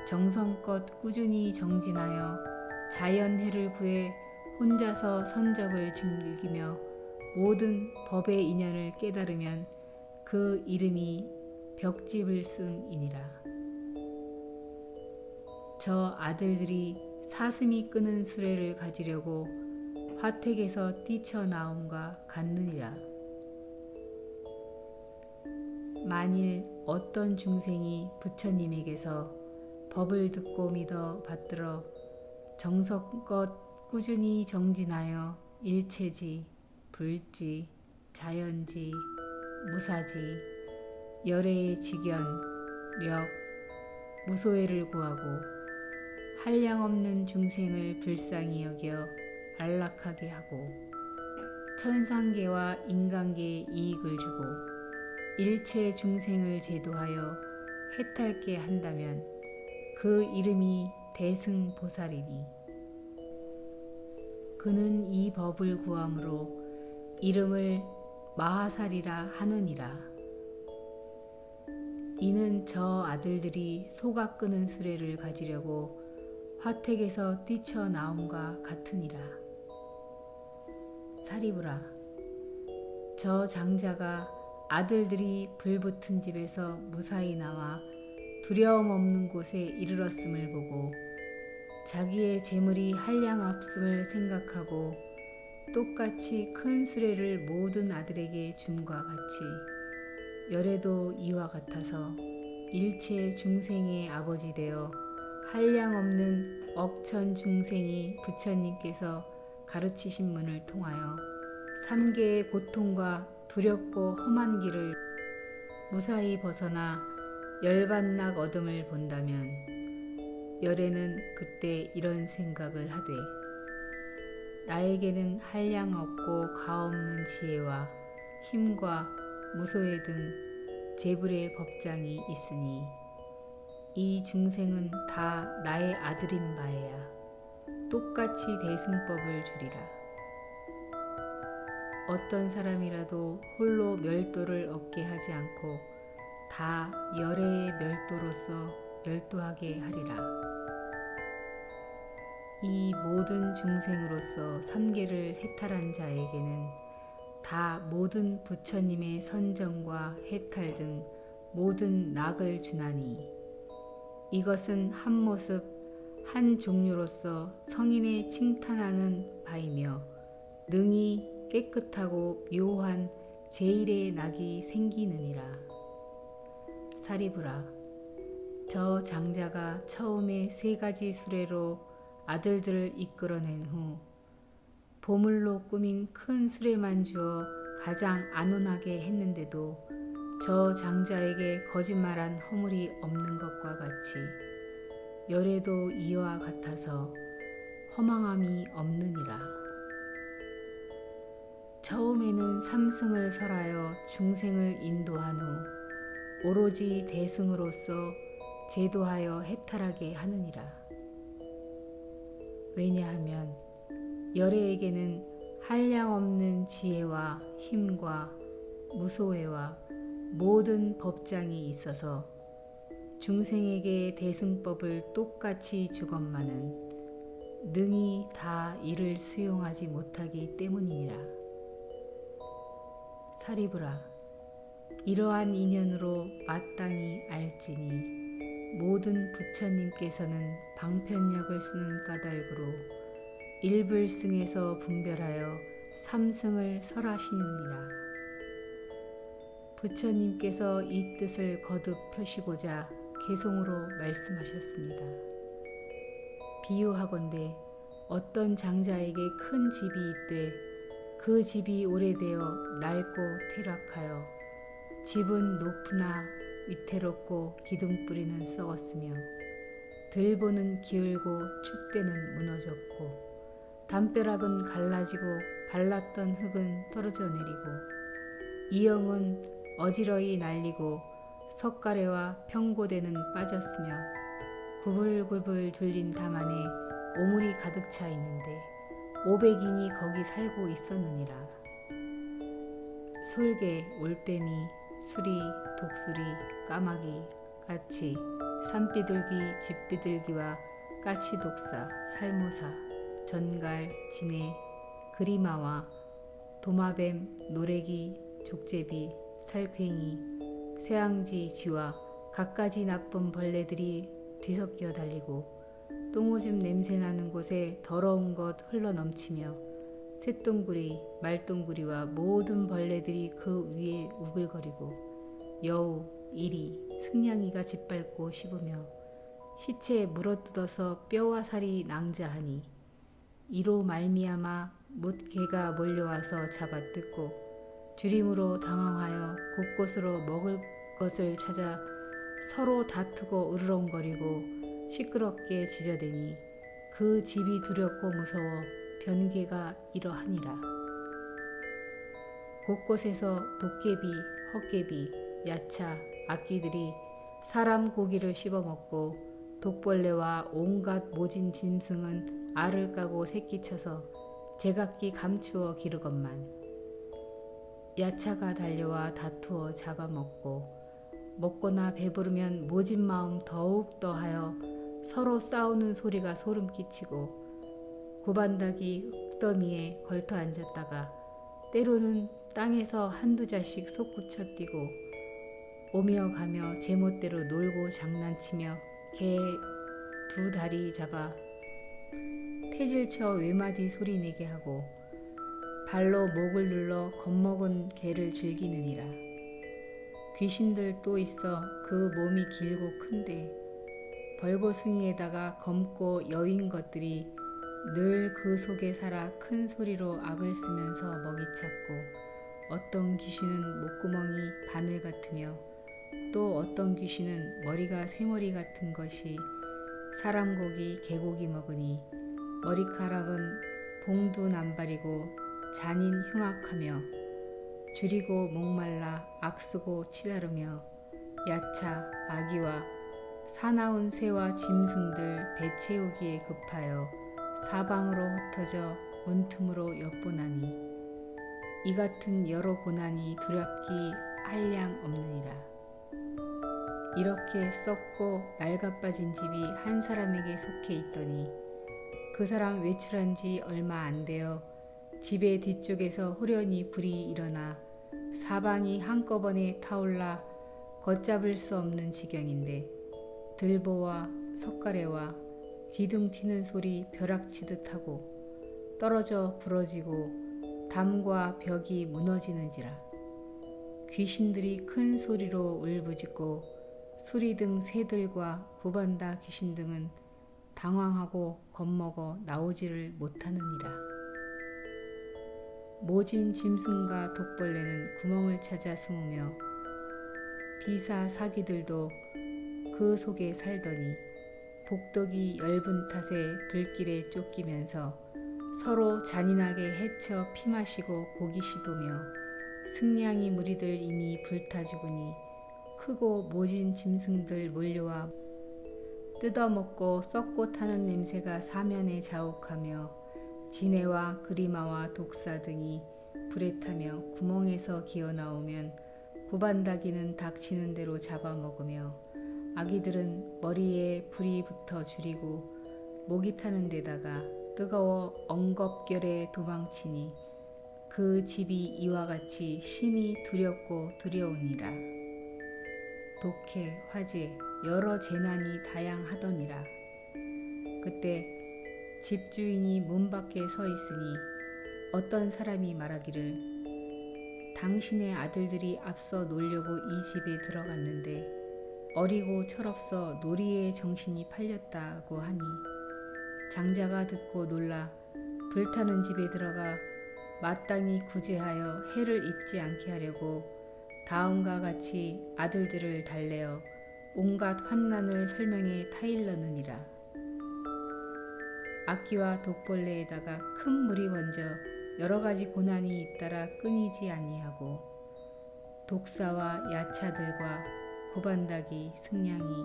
정성껏 꾸준히 정진하여 자연해를 구해 혼자서 선적을 즐기며 모든 법의 인연을 깨달으면 그 이름이 벽지불승이니라. 저 아들들이 사슴이 끄는 수레를 가지려고 화택에서 뛰쳐나옴과 같느니라. 만일 어떤 중생이 부처님에게서 법을 듣고 믿어 받들어 정성껏 꾸준히 정진하여 일체지, 불지, 자연지, 무사지, 열애의 직연, 력, 무소회를 구하고 한량없는 중생을 불쌍히 여겨 안락하게 하고 천상계와 인간계에 이익을 주고 일체 중생을 제도하여 해탈게 한다면 그 이름이 대승보살이니 그는 이 법을 구함으로 이름을 마하살이라 하느니라. 이는 저 아들들이 소가 끄는 수레를 가지려고 화택에서 뛰쳐나옴과 같으니라. 사리부라, 저 장자가 아들들이 불붙은 집에서 무사히 나와 두려움 없는 곳에 이르렀음을 보고 자기의 재물이 한량없음을 생각하고 똑같이 큰 수레를 모든 아들에게 줌과 같이 열애도 이와 같아서 일체 중생의 아버지 되어 한량없는 억천 중생이 부처님께서 가르치신 문을 통하여 삼계의 고통과 두렵고 험한 길을 무사히 벗어나 열반락 얻음을 본다면 열애는 그때 이런 생각을 하되 나에게는 한량 없고 가없는 지혜와 힘과 무소회 등 재불의 법장이 있으니 이 중생은 다 나의 아들인 바에야 똑같이 대승법을 주리라. 어떤 사람이라도 홀로 멸도를 얻게 하지 않고 다 열애의 멸도로서 멸도하게 하리라. 이 모든 중생으로서 삼계를 해탈한 자에게는 다 모든 부처님의 선정과 해탈 등 모든 낙을 주나니 이것은 한 모습 한 종류로서 성인의 칭탄하는 바이며 능히 깨끗하고 묘한 제1의 낙이 생기느니라. 사리부라, 저 장자가 처음에 3가지 수레로 아들들을 이끌어낸 후 보물로 꾸민 큰 수레만 주어 가장 안온하게 했는데도 저 장자에게 거짓말한 허물이 없는 것과 같이 열애도 이와 같아서 허망함이 없느니라. 처음에는 삼승을 설하여 중생을 인도한 후 오로지 대승으로서 제도하여 해탈하게 하느니라. 왜냐하면 열애에게는 한량없는 지혜와 힘과 무소회와 모든 법장이 있어서 중생에게 대승법을 똑같이 주건만은 능히 다 이를 수용하지 못하기 때문이니라. 사리부라, 이러한 인연으로 마땅히 알지니 모든 부처님께서는 방편력을 쓰는 까닭으로 일불승에서 분별하여 삼승을 설하시느니라. 부처님께서 이 뜻을 거듭 펴시고자 개송으로 말씀하셨습니다. 비유하건대 어떤 장자에게 큰 집이 있되 그 집이 오래되어 낡고 퇴락하여 집은 높으나 위태롭고 기둥뿌리는 썩었으며 들보는 기울고 축대는 무너졌고 담벼락은 갈라지고 발랐던 흙은 떨어져 내리고 이영은 어지러이 날리고 석가래와 평고대는 빠졌으며 구불구불 둘린 담안에 오물이 가득 차 있는데 500인이 거기 살고 있었느니라. 솔개, 올빼미, 수리, 독수리, 까마귀, 까치, 산비둘기, 집비둘기와 까치독사, 살모사, 전갈, 진해, 그리마와 도마뱀, 노래기, 족제비, 살쾡이, 새앙지, 쥐와 갖가지 나쁜 벌레들이 뒤섞여 달리고 똥오줌 냄새나는 곳에 더러운 것 흘러넘치며 쇳동구리, 말동구리와 모든 벌레들이 그 위에 우글거리고 여우, 이리, 승냥이가 짓밟고 씹으며 시체에 물어뜯어서 뼈와 살이 낭자하니 이로 말미암아 뭇개가 몰려와서 잡아뜯고 주림으로 당황하여 곳곳으로 먹을 것을 찾아 서로 다투고 으르렁거리고 시끄럽게 짖어대니 그 집이 두렵고 무서워 변개가 이러하니라. 곳곳에서 도깨비, 헛개비, 야차, 악귀들이 사람 고기를 씹어먹고 독벌레와 온갖 모진 짐승은 알을 까고 새끼쳐서 제각기 감추어 기르건만 야차가 달려와 다투어 잡아먹고 먹거나 배부르면 모진 마음 더욱 더하여 서로 싸우는 소리가 소름 끼치고 구반닭이 흙더미에 걸터 앉았다가 때로는 땅에서 한두 자씩 솟구쳐 뛰고 오며 가며 제멋대로 놀고 장난치며 개 두 다리 잡아 태질쳐 외마디 소리 내게 하고 발로 목을 눌러 겁먹은 개를 즐기느니라. 귀신들 또 있어 그 몸이 길고 큰데 벌거숭이에다가 검고 여윈 것들이 늘 그 속에 살아 큰 소리로 악을 쓰면서 먹이 찾고 어떤 귀신은 목구멍이 바늘 같으며 또 어떤 귀신은 머리가 새머리 같은 것이 사람 고기 개고기 먹으니 머리카락은 봉두 남발이고 잔인 흉악하며 줄이고 목말라 악쓰고 치다르며 야차 아기와 사나운 새와 짐승들 배 채우기에 급하여 사방으로 흩어져 문틈으로 엿보나니 이 같은 여러 고난이 두렵기 한량 없느니라. 이렇게 썩고 낡아빠진 집이 한 사람에게 속해 있더니 그 사람 외출한 지 얼마 안 되어 집의 뒤쪽에서 호련히 불이 일어나 사방이 한꺼번에 타올라 걷잡을 수 없는 지경인데 들보와 석가래와 기둥 튀는 소리 벼락치듯 하고 떨어져 부러지고 담과 벽이 무너지는지라. 귀신들이 큰 소리로 울부짖고 수리 등 새들과 구반다 귀신 등은 당황하고 겁먹어 나오지를 못하느니라. 모진 짐승과 독벌레는 구멍을 찾아 숨으며 비사 사귀들도 그 속에 살더니 복덕이 엷은 탓에 불길에 쫓기면서 서로 잔인하게 헤쳐 피 마시고 고기 씹으며 승냥이 무리들 이미 불타 죽으니 크고 모진 짐승들 몰려와 뜯어먹고 썩고 타는 냄새가 사면에 자욱하며 진해와 그리마와 독사 등이 불에 타며 구멍에서 기어나오면 구반다기는 닥치는 대로 잡아먹으며 아기들은 머리에 불이 붙어 줄이고 목이 타는 데다가 뜨거워 엉겁결에 도망치니 그 집이 이와 같이 심히 두렵고 두려우니라. 독해, 화재, 여러 재난이 다양하더니라. 그때 집주인이 문 밖에 서 있으니 어떤 사람이 말하기를 당신의 아들들이 앞서 놀려고 이 집에 들어갔는데 어리고 철없어 놀이에 정신이 팔렸다고 하니 장자가 듣고 놀라 불타는 집에 들어가 마땅히 구제하여 해를 입지 않게 하려고 다음과 같이 아들들을 달래어 온갖 환난을 설명해 타일렀느니라. 악기와 독벌레에다가 큰 물이 번져 여러 가지 고난이 잇따라 끊이지 아니하고 독사와 야차들과 구반다기, 승냥이,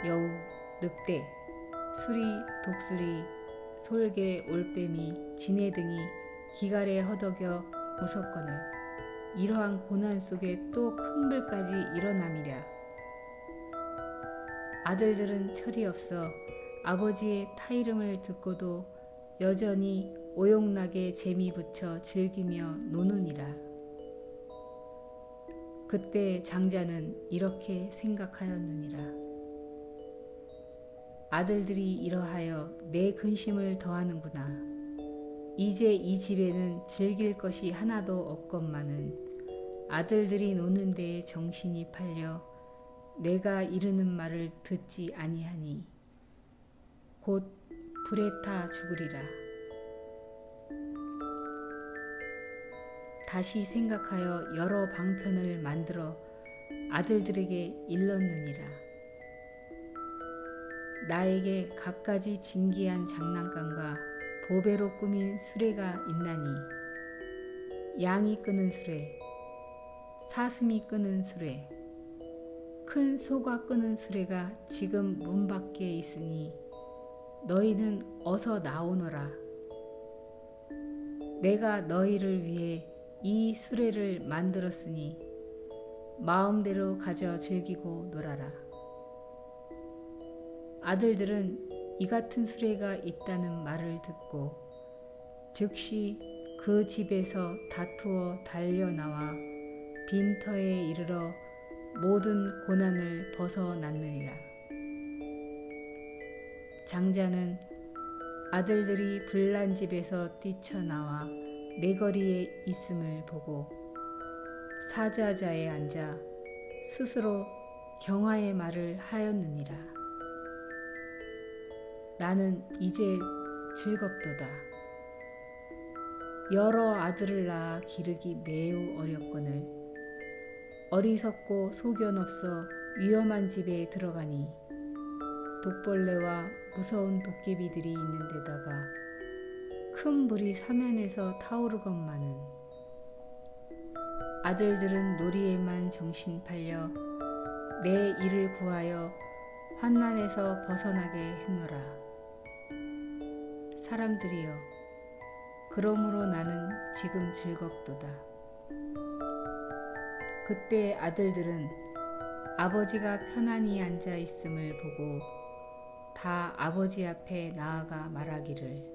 여우, 늑대, 수리, 독수리, 솔개, 올빼미, 지네 등이 기갈에 허덕여 무섭거늘 이러한 고난 속에 또 큰 불까지 일어남이랴. 아들들은 철이 없어 아버지의 타이름을 듣고도 여전히 오용나게 재미 붙여 즐기며 노느니라. 그때 장자는 이렇게 생각하였느니라. 아들들이 이러하여 내 근심을 더하는구나. 이제 이 집에는 즐길 것이 하나도 없건만은 아들들이 노는 데에 정신이 팔려 내가 이르는 말을 듣지 아니하니 곧 불에 타 죽으리라. 다시 생각하여 여러 방편을 만들어 아들들에게 일렀느니라. 나에게 갖가지 진기한 장난감과 보배로 꾸민 수레가 있나니 양이 끄는 수레, 사슴이 끄는 수레, 큰 소가 끄는 수레가 지금 문 밖에 있으니 너희는 어서 나오너라. 내가 너희를 위해 이 수레를 만들었으니 마음대로 가져 즐기고 놀아라. 아들들은 이 같은 수레가 있다는 말을 듣고 즉시 그 집에서 다투어 달려나와 빈터에 이르러 모든 고난을 벗어났느니라. 장자는 아들들이 불난 집에서 뛰쳐나와 내거리에 있음을 보고 사자자에 앉아 스스로 경화의 말을 하였느니라. 나는 이제 즐겁도다. 여러 아들을 낳아 기르기 매우 어렵거늘 어리석고 소견없어 위험한 집에 들어가니 독벌레와 무서운 도깨비들이 있는 데다가 큰 불이 사면에서 타오르건만은 아들들은 놀이에만 정신 팔려 내 일을 구하여 환난에서 벗어나게 했노라. 사람들이여, 그러므로 나는 지금 즐겁도다. 그때 아들들은 아버지가 편안히 앉아 있음을 보고 다 아버지 앞에 나아가 말하기를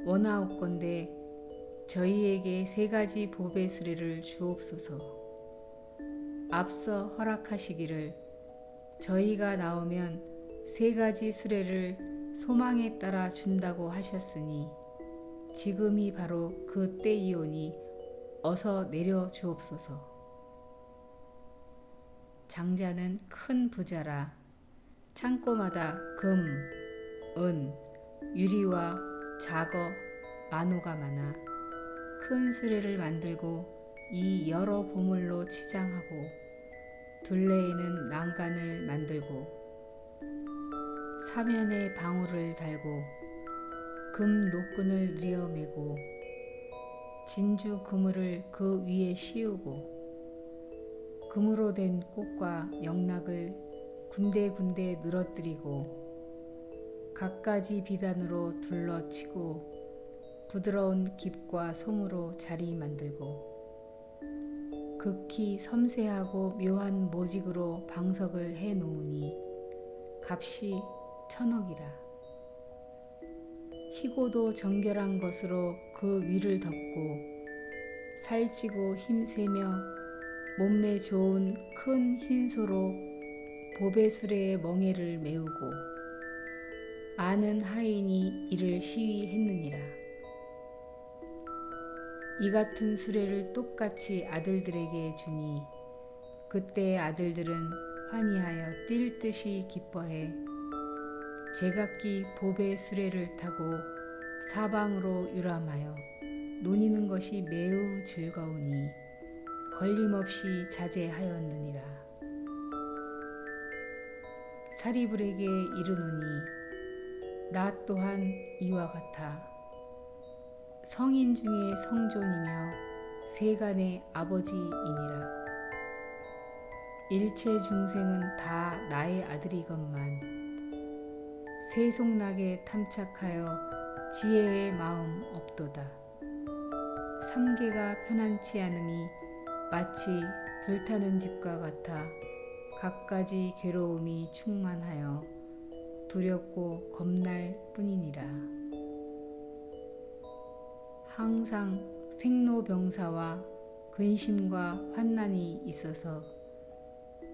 원하옵건대 저희에게 3가지 보배 수레를 주옵소서. 앞서 허락하시기를 저희가 나오면 3가지 수레를 소망에 따라 준다고 하셨으니 지금이 바로 그 때이오니 어서 내려 주옵소서. 장자는 큰 부자라 창고마다 금, 은, 유리와 작업, 만호가 많아 큰 수레를 만들고 이 여러 보물로 치장하고 둘레에는 난간을 만들고 사면에 방울을 달고 금 노끈을 뉘어매고 진주 그물을 그 위에 씌우고 금으로 된 꽃과 영락을 군데군데 늘어뜨리고 갖가지 비단으로 둘러치고 부드러운 깁과 솜으로 자리 만들고 극히 섬세하고 묘한 모직으로 방석을 해 놓으니 값이 1000억이라. 희고도 정결한 것으로 그 위를 덮고 살찌고 힘세며 몸매 좋은 큰 흰소로 보배수레의 멍에를 메우고 아는 하인이 이를 시위했느니라. 이 같은 수레를 똑같이 아들들에게 주니 그때 아들들은 환희하여 뛸 듯이 기뻐해 제각기 보배 수레를 타고 사방으로 유람하여 노니는 것이 매우 즐거우니 걸림없이 자제하였느니라. 사리불에게 이르노니 나 또한 이와 같아 성인 중에 성존이며 세간의 아버지이니라. 일체 중생은 다 나의 아들이건만 세속락에 탐착하여 지혜의 마음 없도다. 삼계가 편안치 않음이 마치 불타는 집과 같아 갖가지 괴로움이 충만하여 두렵고 겁날 뿐이니라. 항상 생로병사와 근심과 환난이 있어서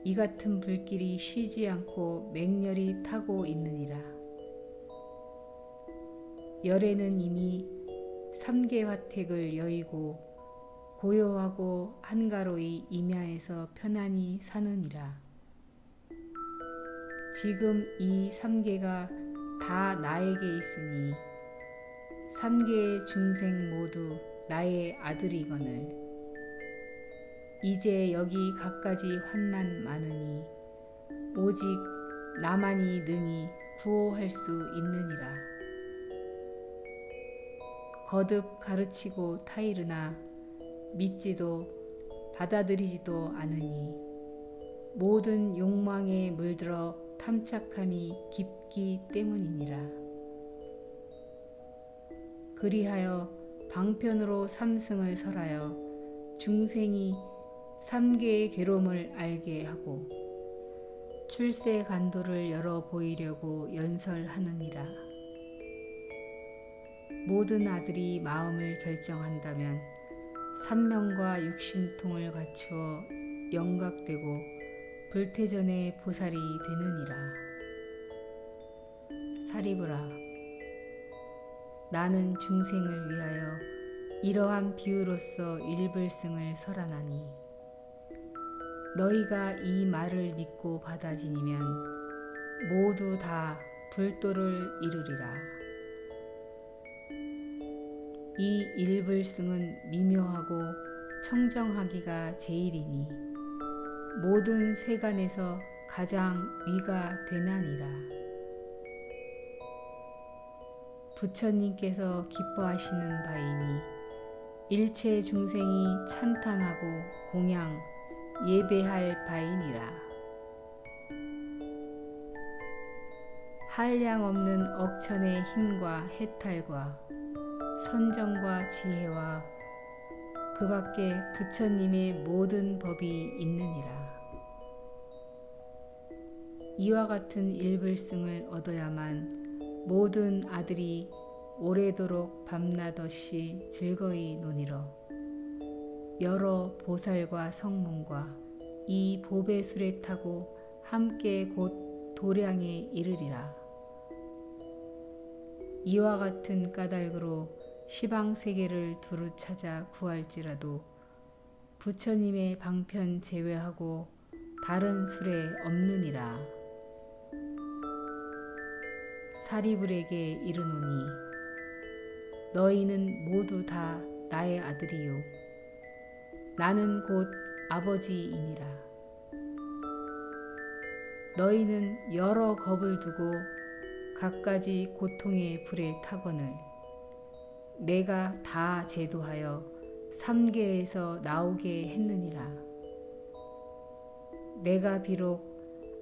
이 같은 불길이 쉬지 않고 맹렬히 타고 있느니라. 열에는 이미 삼계화택을 여의고 고요하고 한가로이 임야에서 편안히 사느니라. 지금 이 삼계가 다 나에게 있으니 삼계의 중생 모두 나의 아들이거늘 이제 여기 갖가지 환난 많으니 오직 나만이 능히 구호할 수 있느니라. 거듭 가르치고 타이르나 믿지도 받아들이지도 않으니 모든 욕망에 물들어 탐착함이 깊기 때문이니라. 그리하여 방편으로 삼승을 설하여 중생이 삼계의 괴로움을 알게 하고 출세 간도를 열어 보이려고 연설하느니라. 모든 아들이 마음을 결정한다면 삼명과 육신통을 갖추어 영각되고 불태전의 보살이 되느니라. 사리불아, 나는 중생을 위하여 이러한 비유로서 일불승을 설하나니 너희가 이 말을 믿고 받아지니면 모두 다 불도를 이루리라. 이 일불승은 미묘하고 청정하기가 제일이니 모든 세간에서 가장 위가 되나니라. 부처님께서 기뻐하시는 바이니 일체 중생이 찬탄하고 공양, 예배할 바이니라. 한량 없는 억천의 힘과 해탈과 선정과 지혜와 그 밖에 부처님의 모든 법이 있느니라. 이와 같은 일불승을 얻어야만 모든 아들이 오래도록 밤낮없이 즐거이 노니러 여러 보살과 성문과 이 보배수레 타고 함께 곧 도량에 이르리라. 이와 같은 까닭으로 시방세계를 두루 찾아 구할지라도 부처님의 방편 제외하고 다른 수레 없느니라. 사리불에게 이르노니 너희는 모두 다 나의 아들이요 나는 곧 아버지이니라. 너희는 여러 겁을 두고 갖가지 고통의 불에 타거늘 내가 다 제도하여 삼계에서 나오게 했느니라. 내가 비록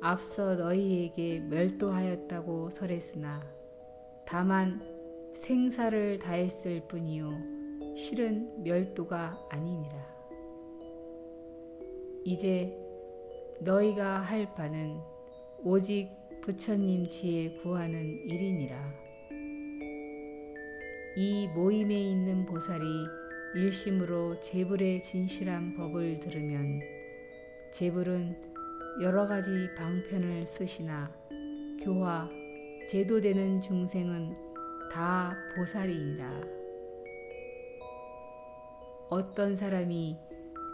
앞서 너희에게 멸도하였다고 설했으나 다만 생사를 다했을 뿐이요 실은 멸도가 아니니라. 이제 너희가 할 바는 오직 부처님 지혜 구하는 일이니라. 이 모임에 있는 보살이 일심으로 제불의 진실한 법을 들으면 제불은 여러 가지 방편을 쓰시나 교화, 제도되는 중생은 다 보살이니라. 어떤 사람이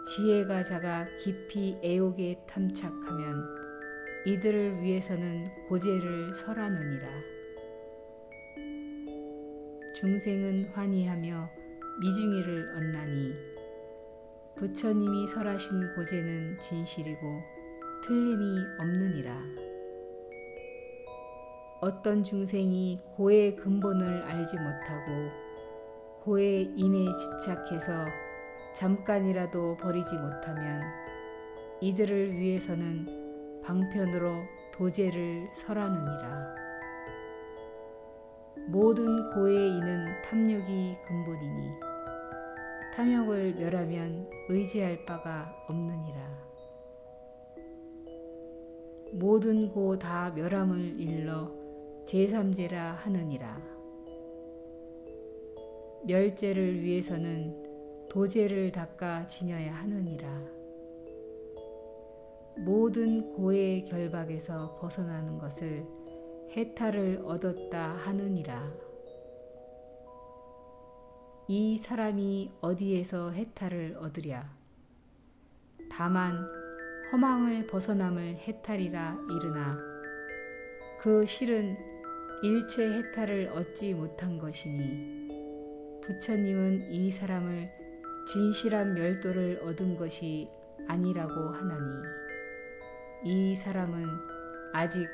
지혜가 작아 깊이 애옥에 탐착하면 이들을 위해서는 고제를 설하느니라. 중생은 환희하며 미중이를 얻나니 부처님이 설하신 고제는 진실이고 틀림이 없느니라. 어떤 중생이 고의 근본을 알지 못하고 고의 인에 집착해서 잠깐이라도 버리지 못하면 이들을 위해서는 방편으로 도제를 설하느니라. 모든 고의 인은 탐욕이 근본이니 탐욕을 멸하면 의지할 바가 없느니라. 모든 고 다 멸함을 일러 제3제라 하느니라. 멸제를 위해서는 도제를 닦아 지녀야 하느니라. 모든 고의 결박에서 벗어나는 것을 해탈을 얻었다 하느니라. 이 사람이 어디에서 해탈을 얻으랴? 다만 허망을 벗어남을 해탈이라 이르나 그 실은 일체 해탈을 얻지 못한 것이니 부처님은 이 사람을 진실한 멸도를 얻은 것이 아니라고 하나니 이 사람은 아직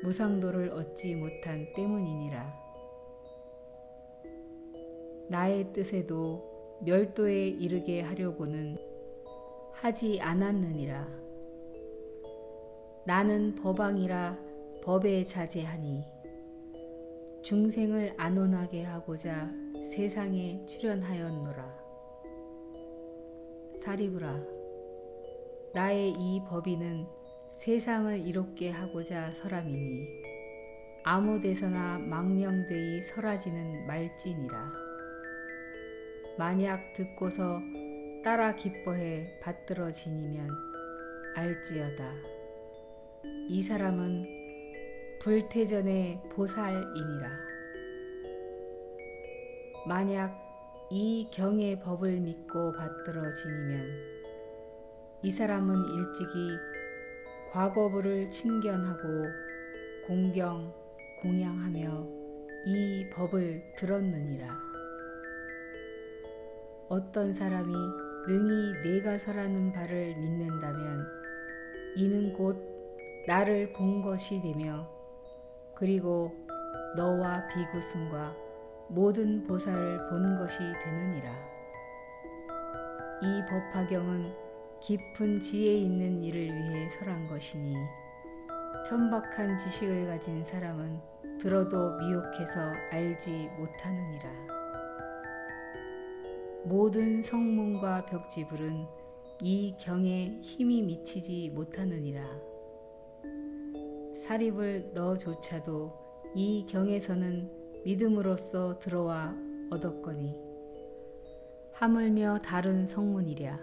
무상도를 얻지 못한 때문이니라. 나의 뜻에도 멸도에 이르게 하려고는 하지 않았느니라. 나는 법왕이라 법에 자제하니 중생을 안온하게 하고자 세상에 출현하였노라. 사리부라, 나의 이 법인은 세상을 이롭게 하고자 설함이니 아무 데서나 망령되이 설하지는 말지니라. 만약 듣고서 따라 기뻐해 받들어 지니면 알지어다. 이 사람은 불태전의 보살이니라. 만약 이 경의 법을 믿고 받들어 지니면 이 사람은 일찍이 과거부를 친견하고 공경, 공양하며 이 법을 들었느니라. 어떤 사람이 능히 내가 설하는 바를 믿는다면 이는 곧 나를 본 것이 되며 그리고 너와 비구승과 모든 보살을 본 것이 되느니라. 이 법화경은 깊은 지혜 있는 이를 위해 설한 것이니 천박한 지식을 가진 사람은 들어도 미혹해서 알지 못하느니라. 모든 성문과 벽지불은 이 경에 힘이 미치지 못하느니라. 사립을 너조차도 이 경에서는 믿음으로써 들어와 얻었거니 하물며 다른 성문이랴.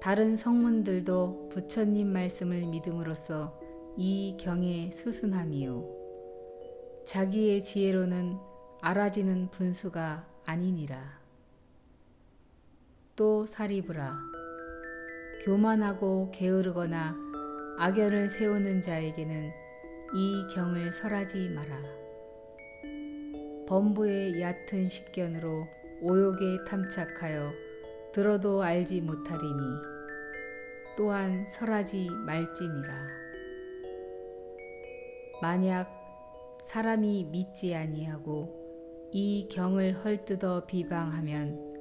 다른 성문들도 부처님 말씀을 믿음으로써 이 경에 수순함이요 자기의 지혜로는 알아지는 분수가 아니니라. 또 사리부라, 교만하고 게으르거나 악연을 세우는 자에게는 이 경을 설하지 마라. 범부의 얕은 식견으로 오욕에 탐착하여 들어도 알지 못하리니 또한 설하지 말지니라. 만약 사람이 믿지 아니하고 이 경을 헐뜯어 비방하면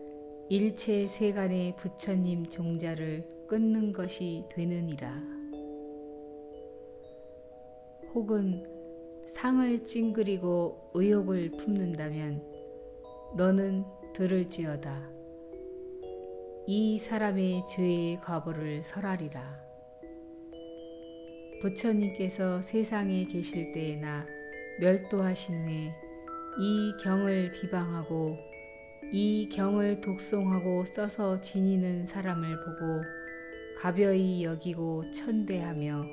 일체 세간의 부처님 종자를 끊는 것이 되느니라. 혹은 상을 찡그리고 의욕을 품는다면 너는 들을지어다. 이 사람의 죄의 과보를 설하리라. 부처님께서 세상에 계실 때에나 멸도하신 후에 이 경을 비방하고 이 경을 독송하고 써서 지니는 사람을 보고 가벼이 여기고 천대하며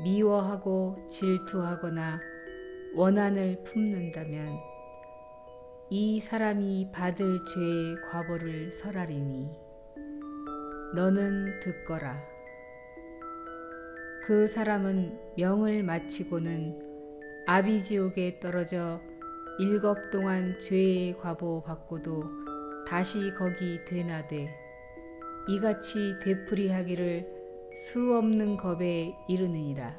미워하고 질투하거나 원한을 품는다면 이 사람이 받을 죄의 과보를 설하리니 너는 듣거라. 그 사람은 명을 마치고는 아비지옥에 떨어져 7 동안 죄의 과보 받고도 다시 거기 되나되 이같이 되풀이하기를 수 없는 겁에 이르느니라.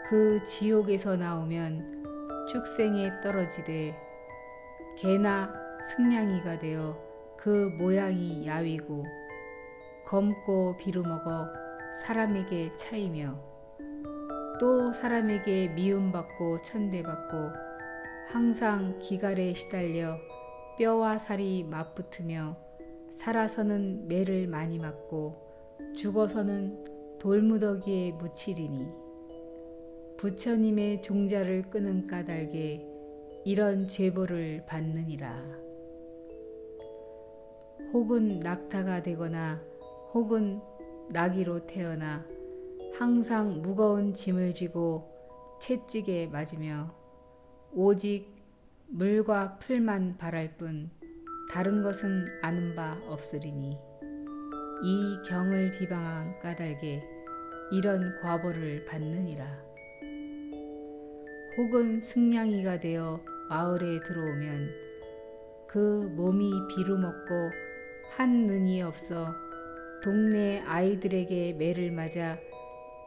그 지옥에서 나오면 축생에 떨어지되 개나 승냥이가 되어 그 모양이 야위고 검고 비루먹어 사람에게 차이며 또 사람에게 미움받고 천대받고 항상 기갈에 시달려 뼈와 살이 맞붙으며 살아서는 매를 많이 맞고 죽어서는 돌무더기에 묻히리니 부처님의 종자를 끄는 까닭에 이런 죄보를 받느니라. 혹은 낙타가 되거나 혹은 나귀로 태어나 항상 무거운 짐을 지고 채찍에 맞으며 오직 물과 풀만 바랄 뿐 다른 것은 아는 바 없으리니 이 경을 비방한 까닭에 이런 과보를 받느니라. 혹은 승냥이가 되어 마을에 들어오면 그 몸이 비루먹고 한 눈이 없어 동네 아이들에게 매를 맞아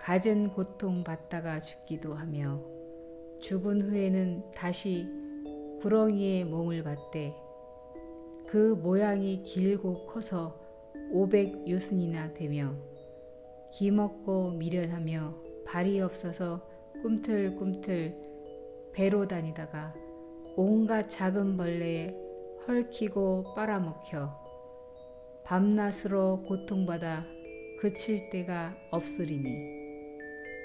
갖은 고통 받다가 죽기도 하며 죽은 후에는 다시 구렁이에 몸을 받되 그 모양이 길고 커서 500유순이나 되며 기먹고 미련하며 발이 없어서 꿈틀꿈틀 배로 다니다가 온갖 작은 벌레에 헐키고 빨아먹혀 밤낮으로 고통받아 그칠 때가 없으리니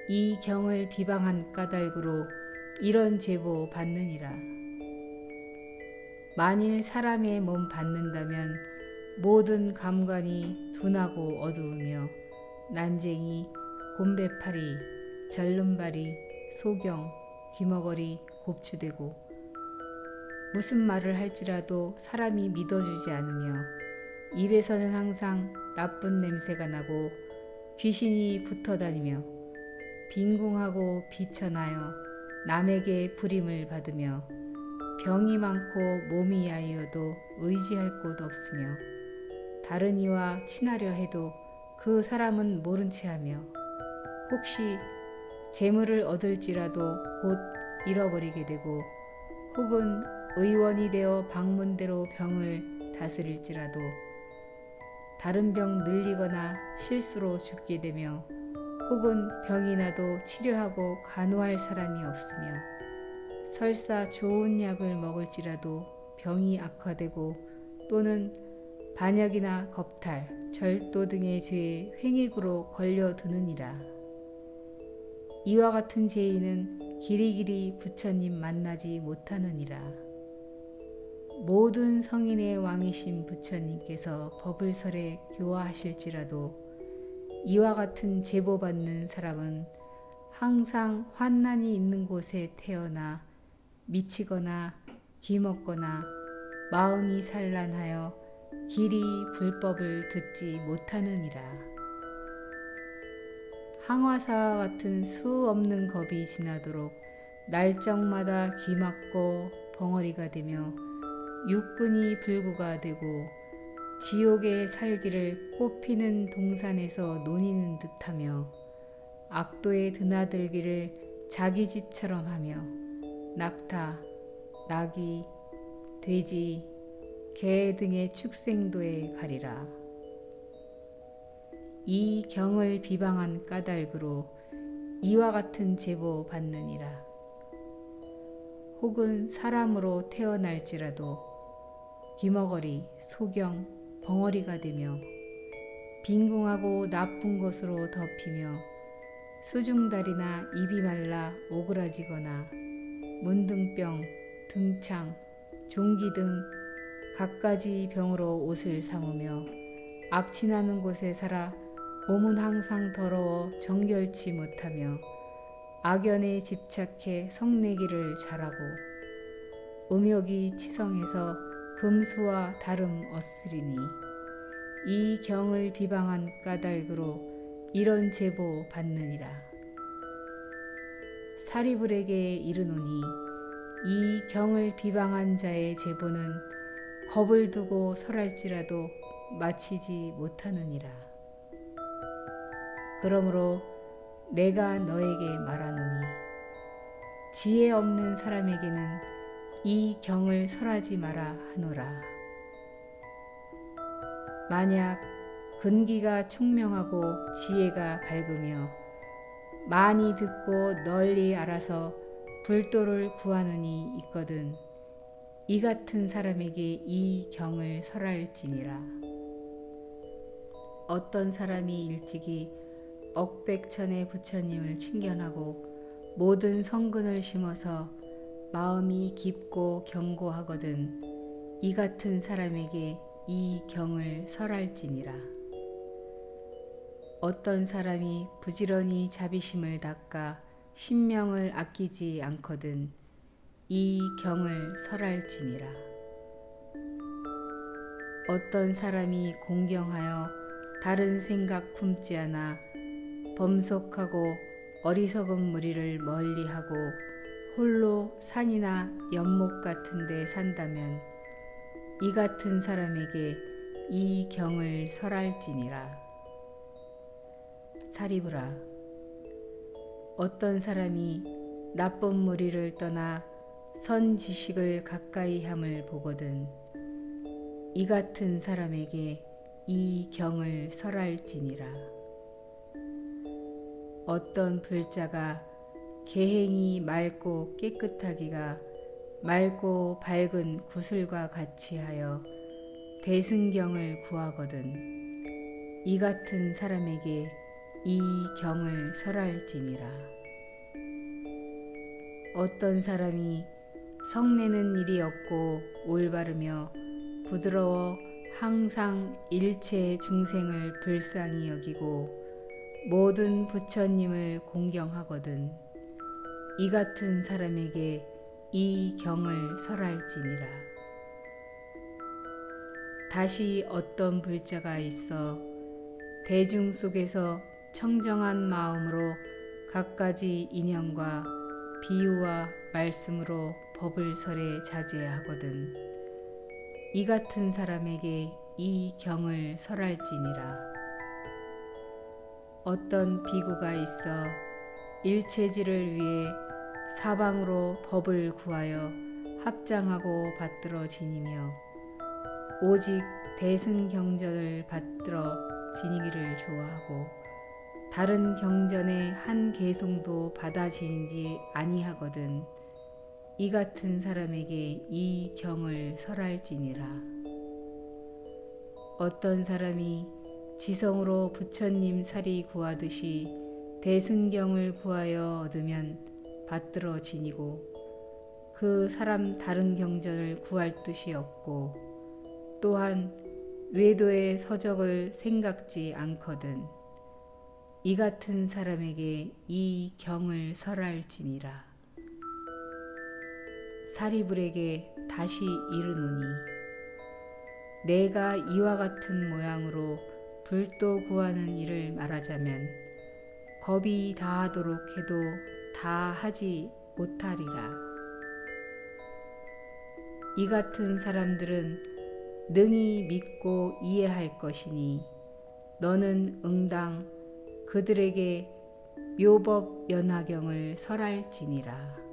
이 경을 비방한 까닭으로 이런 제보 받느니라. 만일 사람의 몸 받는다면 모든 감관이 둔하고 어두우며 난쟁이, 곰배파리, 절름발이, 소경, 귀머거리 곱추되고 무슨 말을 할지라도 사람이 믿어주지 않으며 입에서는 항상 나쁜 냄새가 나고 귀신이 붙어다니며 빈궁하고 비천하여 남에게 부림을 받으며 병이 많고 몸이 야위어도 의지할 곳 없으며 다른 이와 친하려 해도 그 사람은 모른 채 하며 혹시 재물을 얻을지라도 곧 잃어버리게 되고 혹은 의원이 되어 방문대로 병을 다스릴지라도 다른 병 늘리거나 실수로 죽게 되며 혹은 병이 나도 치료하고 간호할 사람이 없으며 설사 좋은 약을 먹을지라도 병이 악화되고 또는 반역이나 겁탈, 절도 등의 죄에 횡액으로 걸려드느니라. 이와 같은 죄인은 길이길이 부처님 만나지 못하느니라. 모든 성인의 왕이신 부처님께서 법을 설해 교화하실지라도 이와 같은 제보받는 사람은 항상 환난이 있는 곳에 태어나 미치거나 귀먹거나 마음이 산란하여 길이 불법을 듣지 못하느니라. 항화사와 같은 수 없는 겁이 지나도록 날정마다 귀맞고 벙어리가 되며 육근이 불구가 되고 지옥에 살기를 꽃피는 동산에서 논이는 듯하며 악도에 드나들기를 자기 집처럼 하며 낙타, 나귀, 돼지, 개 등의 축생도에 가리라. 이 경을 비방한 까닭으로 이와 같은 제보 받느니라. 혹은 사람으로 태어날지라도 귀머거리, 소경, 벙어리가 되며 빈궁하고 나쁜 것으로 덮이며 수중달이나 입이 말라 오그라지거나 문둥병, 등창, 종기 등 갖가지 병으로 옷을 삼으며 악취나는 곳에 살아 몸은 항상 더러워 정결치 못하며 악연에 집착해 성내기를 잘하고 음욕이 치성해서 금수와 다름 얻으리니 이 경을 비방한 까닭으로 이런 제보 받느니라. 사리불에게 이르노니 이 경을 비방한 자의 제보는 겁을 두고 설할지라도 마치지 못하느니라. 그러므로 내가 너에게 말하노니 지혜 없는 사람에게는 이 경을 설하지 마라 하노라. 만약 근기가 총명하고 지혜가 밝으며 많이 듣고 널리 알아서 불도를 구하는 이 있거든 이 같은 사람에게 이 경을 설할지니라. 어떤 사람이 일찍이 억백천의 부처님을 칭견하고 모든 성근을 심어서 마음이 깊고 견고하거든 이 같은 사람에게 이 경을 설할지니라. 어떤 사람이 부지런히 자비심을 닦아 신명을 아끼지 않거든 이 경을 설할지니라. 어떤 사람이 공경하여 다른 생각 품지 않아 범속하고 어리석은 무리를 멀리하고 홀로 산이나 연못 같은 데 산다면 이 같은 사람에게 이 경을 설할지니라. 사리불아, 어떤 사람이 나쁜 무리를 떠나 선 지식을 가까이 함을 보거든 이 같은 사람에게 이 경을 설할지니라. 어떤 불자가 계행이 맑고 깨끗하기가 맑고 밝은 구슬과 같이 하여 대승경을 구하거든 이 같은 사람에게 이 경을 설할지니라. 어떤 사람이 성내는 일이 없고 올바르며 부드러워 항상 일체 중생을 불쌍히 여기고 모든 부처님을 공경하거든 이 같은 사람에게 이 경을 설할지니라. 다시 어떤 불자가 있어 대중 속에서 청정한 마음으로 갖가지 인연과 비유와 말씀으로 법을 설해 자제하거든 이 같은 사람에게 이 경을 설할지니라. 어떤 비구가 있어 일체지를 위해 사방으로 법을 구하여 합장하고 받들어 지니며 오직 대승경전을 받들어 지니기를 좋아하고 다른 경전의 한 개송도 받아 지니지 아니하거든 이 같은 사람에게 이 경을 설할지니라. 어떤 사람이 지성으로 부처님 살이 구하듯이 대승경을 구하여 얻으면 받들어 지니고 그 사람 다른 경전을 구할 뜻이 없고 또한 외도의 서적을 생각지 않거든 이 같은 사람에게 이 경을 설할지니라. 사리불에게 다시 이르노니 내가 이와 같은 모양으로 불도 구하는 일을 말하자면 겁이 다하도록 해도 다 하지 못하리라. 이 같은 사람들은 능히 믿고 이해할 것이니 너는 응당 그들에게 묘법 연화경을 설할지니라.